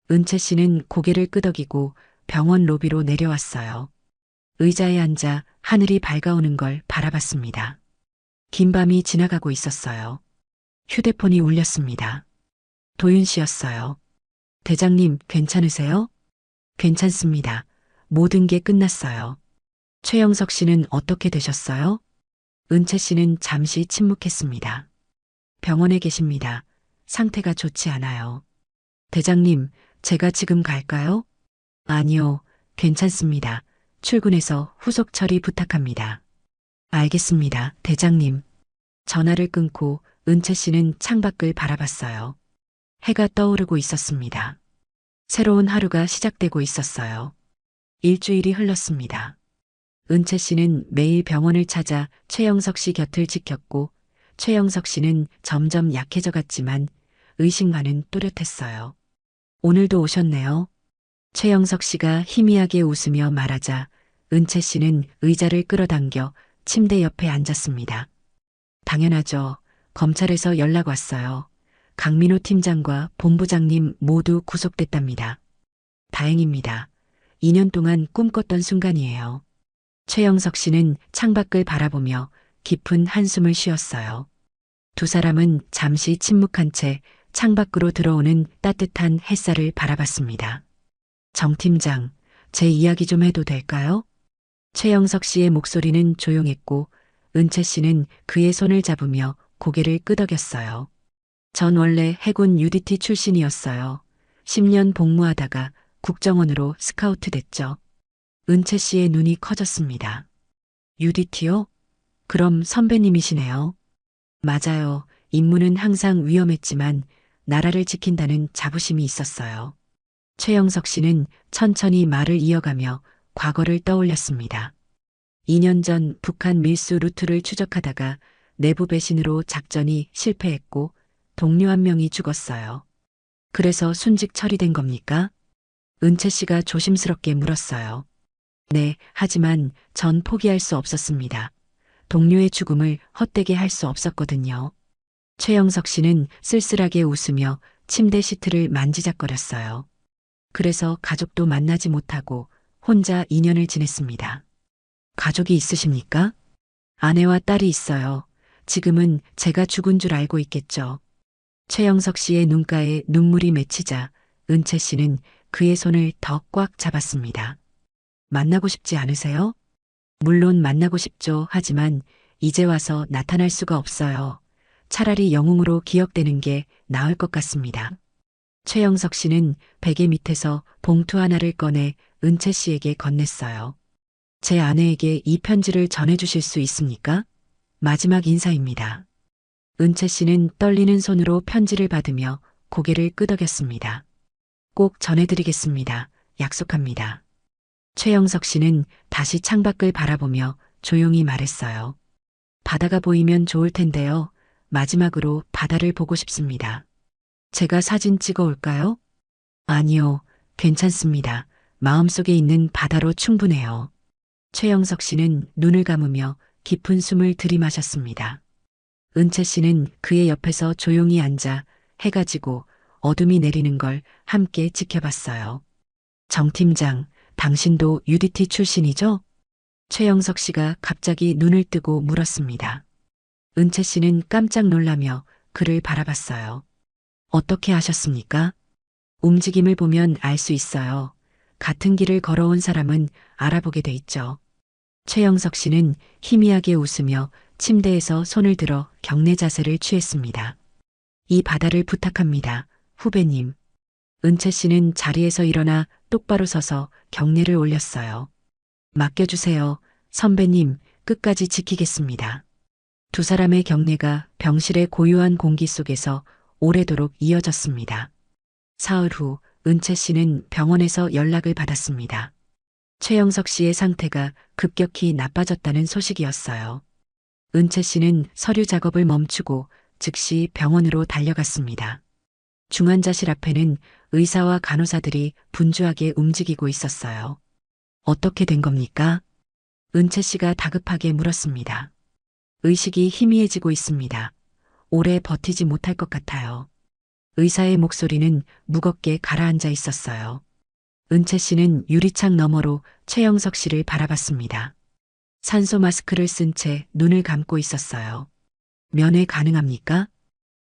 은채 씨는 고개를 끄덕이고 병원 로비로 내려왔어요. 의자에 앉아 하늘이 밝아오는 걸 바라봤습니다. 긴 밤이 지나가고 있었어요. 휴대폰이 울렸습니다. 도윤 씨였어요. 대장님, 괜찮으세요? 괜찮습니다. 모든 게 끝났어요. 최영석 씨는 어떻게 되셨어요? 은채 씨는 잠시 침묵했습니다. 병원에 계십니다. 상태가 좋지 않아요. 대장님, 제가 지금 갈까요? 아니요, 괜찮습니다. 출근해서 후속 처리 부탁합니다. 알겠습니다, 대장님. 전화를 끊고 은채 씨는 창밖을 바라봤어요. 해가 떠오르고 있었습니다. 새로운 하루가 시작되고 있었어요. 일주일이 흘렀습니다. 은채 씨는 매일 병원을 찾아 최영석 씨 곁을 지켰고 최영석 씨는 점점 약해져 갔지만 의식만은 또렷했어요. 오늘도 오셨네요. 최영석 씨가 희미하게 웃으며 말하자 은채 씨는 의자를 끌어당겨 침대 옆에 앉았습니다. 당연하죠. 검찰에서 연락 왔어요. 강민호 팀장과 본부장님 모두 구속됐답니다. 다행입니다. 2년 동안 꿈꿨던 순간이에요. 최영석 씨는 창밖을 바라보며 깊은 한숨을 쉬었어요. 두 사람은 잠시 침묵한 채 창밖으로 들어오는 따뜻한 햇살을 바라봤습니다. 정 팀장, 제 이야기 좀 해도 될까요? 최영석 씨의 목소리는 조용했고 은채 씨는 그의 손을 잡으며 고개를 끄덕였어요. 전 원래 해군 UDT 출신이었어요. 10년 복무하다가 국정원으로 스카우트 됐죠. 은채 씨의 눈이 커졌습니다. UDT요? 그럼 선배님이시네요. 맞아요. 임무는 항상 위험했지만 나라를 지킨다는 자부심이 있었어요. 최영석 씨는 천천히 말을 이어가며 과거를 떠올렸습니다. 2년 전 북한 밀수 루트를 추적하다가 내부 배신으로 작전이 실패했고 동료 한 명이 죽었어요. 그래서 순직 처리된 겁니까? 은채 씨가 조심스럽게 물었어요. 네, 하지만 전 포기할 수 없었습니다. 동료의 죽음을 헛되게 할 수 없었거든요. 최영석 씨는 쓸쓸하게 웃으며 침대 시트를 만지작거렸어요. 그래서 가족도 만나지 못하고 혼자 2년을 지냈습니다. 가족이 있으십니까? 아내와 딸이 있어요. 지금은 제가 죽은 줄 알고 있겠죠. 최영석 씨의 눈가에 눈물이 맺히자 은채 씨는 그의 손을 더 꽉 잡았습니다. 만나고 싶지 않으세요? 물론 만나고 싶죠. 하지만 이제 와서 나타날 수가 없어요. 차라리 영웅으로 기억되는 게 나을 것 같습니다. 최영석 씨는 베개 밑에서 봉투 하나를 꺼내 은채 씨에게 건넸어요. 제 아내에게 이 편지를 전해주실 수 있습니까? 마지막 인사입니다. 은채 씨는 떨리는 손으로 편지를 받으며 고개를 끄덕였습니다. 꼭 전해드리겠습니다. 약속합니다. 최영석 씨는 다시 창밖을 바라보며 조용히 말했어요. 바다가 보이면 좋을 텐데요. 마지막으로 바다를 보고 싶습니다. 제가 사진 찍어 올까요? 아니요, 괜찮습니다. 마음속에 있는 바다로 충분해요. 최영석 씨는 눈을 감으며 깊은 숨을 들이마셨습니다. 은채 씨는 그의 옆에서 조용히 앉아 해가 지고 어둠이 내리는 걸 함께 지켜봤어요. 정 팀장, 당신도 UDT 출신이죠? 최영석 씨가 갑자기 눈을 뜨고 물었습니다. 은채 씨는 깜짝 놀라며 그를 바라봤어요. 어떻게 아셨습니까? 움직임을 보면 알 수 있어요. 같은 길을 걸어온 사람은 알아보게 돼 있죠. 최영석 씨는 희미하게 웃으며 침대에서 손을 들어 경례 자세를 취했습니다. 이 바다를 부탁합니다, 후배님. 은채 씨는 자리에서 일어나 똑바로 서서 경례를 올렸어요. 맡겨주세요, 선배님, 끝까지 지키겠습니다. 두 사람의 경례가 병실의 고요한 공기 속에서 오래도록 이어졌습니다. 사흘 후 은채 씨는 병원에서 연락을 받았습니다. 최영석 씨의 상태가 급격히 나빠졌다는 소식이었어요. 은채 씨는 서류 작업을 멈추고 즉시 병원으로 달려갔습니다. 중환자실 앞에는 의사와 간호사들이 분주하게 움직이고 있었어요. 어떻게 된 겁니까? 은채 씨가 다급하게 물었습니다. 의식이 희미해지고 있습니다. 오래 버티지 못할 것 같아요. 의사의 목소리는 무겁게 가라앉아 있었어요. 은채 씨는 유리창 너머로 최영석 씨를 바라봤습니다. 산소 마스크를 쓴 채 눈을 감고 있었어요. 면회 가능합니까?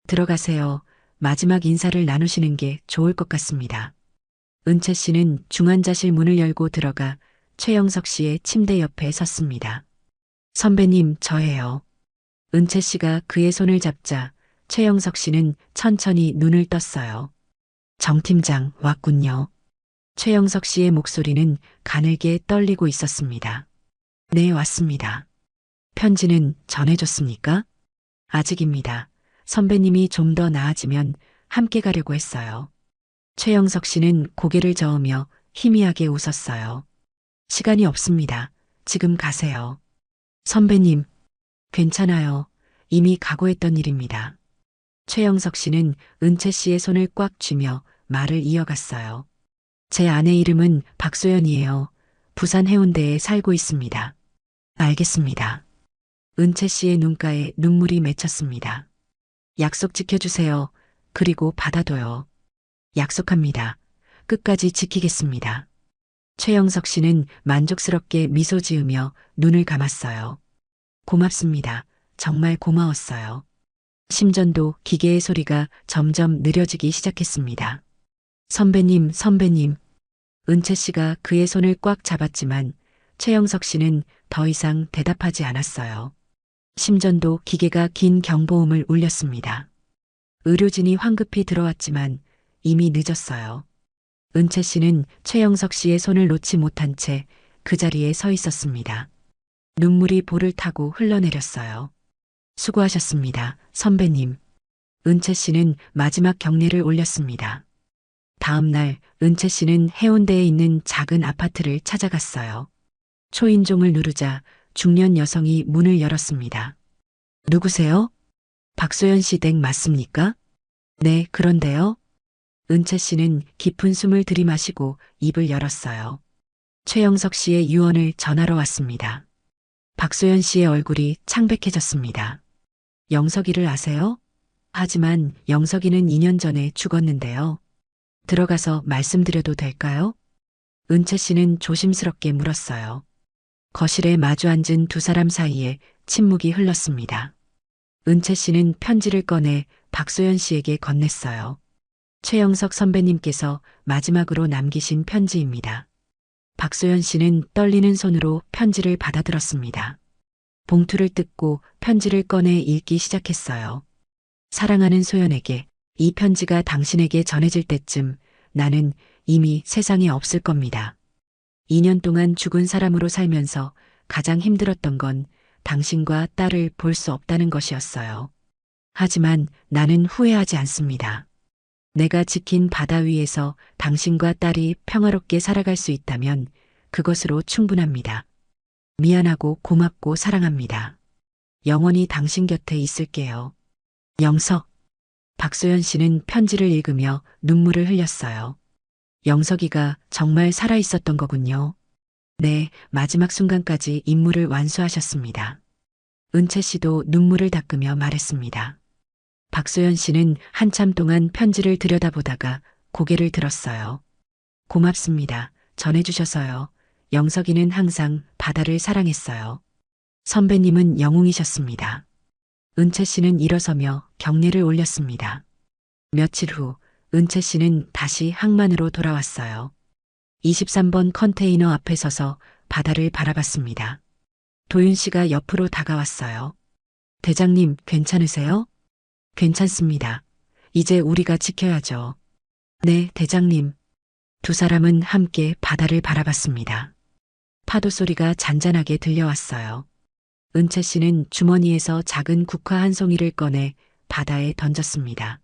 들어가세요. 마지막 인사를 나누시는 게 좋을 것 같습니다. 은채 씨는 중환자실 문을 열고 들어가 최영석 씨의 침대 옆에 섰습니다. 선배님, 저예요. 은채 씨가 그의 손을 잡자 최영석 씨는 천천히 눈을 떴어요. 정 팀장 왔군요. 최영석 씨의 목소리는 가늘게 떨리고 있었습니다. 네, 왔습니다. 편지는 전해줬습니까? 아직입니다. 선배님이 좀 더 나아지면 함께 가려고 했어요. 최영석 씨는 고개를 저으며 희미하게 웃었어요. 시간이 없습니다. 지금 가세요. 선배님, 괜찮아요. 이미 각오했던 일입니다. 최영석 씨는 은채 씨의 손을 꽉 쥐며 말을 이어갔어요. 제 아내 이름은 박소연이에요. 부산 해운대에 살고 있습니다. 알겠습니다. 은채 씨의 눈가에 눈물이 맺혔습니다. 약속 지켜주세요. 그리고 받아둬요. 약속합니다. 끝까지 지키겠습니다. 최영석 씨는 만족스럽게 미소 지으며 눈을 감았어요. 고맙습니다. 정말 고마웠어요. 심전도 기계의 소리가 점점 느려지기 시작했습니다. 선배님, 선배님. 은채 씨가 그의 손을 꽉 잡았지만 최영석 씨는 더 이상 대답하지 않았어요. 심전도 기계가 긴 경보음을 울렸습니다. 의료진이 황급히 들어왔지만 이미 늦었어요. 은채 씨는 최영석 씨의 손을 놓지 못한 채 그 자리에 서 있었습니다. 눈물이 볼을 타고 흘러내렸어요. 수고하셨습니다, 선배님. 은채 씨는 마지막 경례를 올렸습니다. 다음 날 은채 씨는 해운대에 있는 작은 아파트를 찾아갔어요. 초인종을 누르자 중년 여성이 문을 열었습니다. 누구세요? 박소연 씨 댁 맞습니까? 네, 그런데요. 은채 씨는 깊은 숨을 들이마시고 입을 열었어요. 최영석 씨의 유언을 전하러 왔습니다. 박소연 씨의 얼굴이 창백해졌습니다. 영석이를 아세요? 하지만 영석이는 2년 전에 죽었는데요. 들어가서 말씀드려도 될까요? 은채 씨는 조심스럽게 물었어요. 거실에 마주 앉은 두 사람 사이에 침묵이 흘렀습니다. 은채 씨는 편지를 꺼내 박소연 씨에게 건넸어요. 최영석 선배님께서 마지막으로 남기신 편지입니다. 박소연 씨는 떨리는 손으로 편지를 받아들었습니다. 봉투를 뜯고 편지를 꺼내 읽기 시작했어요. 사랑하는 소연에게 이 편지가 당신에게 전해질 때쯤 나는 이미 세상에 없을 겁니다. 2년 동안 죽은 사람으로 살면서 가장 힘들었던 건 당신과 딸을 볼 수 없다는 것이었어요. 하지만 나는 후회하지 않습니다. 내가 지킨 바다 위에서 당신과 딸이 평화롭게 살아갈 수 있다면 그것으로 충분합니다. 미안하고 고맙고 사랑합니다. 영원히 당신 곁에 있을게요. 영석. 박소연 씨는 편지를 읽으며 눈물을 흘렸어요. 영석이가 정말 살아있었던 거군요. 네, 마지막 순간까지 임무를 완수하셨습니다. 은채 씨도 눈물을 닦으며 말했습니다. 박소연 씨는 한참 동안 편지를 들여다보다가 고개를 들었어요. 고맙습니다. 전해주셔서요. 영석이는 항상 바다를 사랑했어요. 선배님은 영웅이셨습니다. 은채 씨는 일어서며 경례를 올렸습니다. 며칠 후 은채 씨는 다시 항만으로 돌아왔어요. 23번 컨테이너 앞에 서서 바다를 바라봤습니다. 도윤 씨가 옆으로 다가왔어요. 대장님, 괜찮으세요? 괜찮습니다. 이제 우리가 지켜야죠. 네, 대장님. 두 사람은 함께 바다를 바라봤습니다. 파도 소리가 잔잔하게 들려왔어요. 은채 씨는 주머니에서 작은 국화 한 송이를 꺼내 바다에 던졌습니다.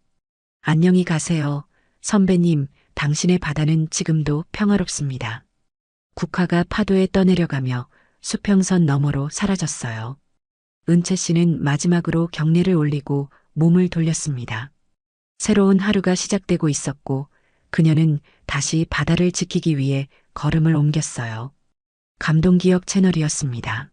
안녕히 가세요. 선배님, 당신의 바다는 지금도 평화롭습니다. 국화가 파도에 떠내려가며 수평선 너머로 사라졌어요. 은채 씨는 마지막으로 경례를 올리고 몸을 돌렸습니다. 새로운 하루가 시작되고 있었고 그녀는 다시 바다를 지키기 위해 걸음을 옮겼어요. 감동기억 채널이었습니다.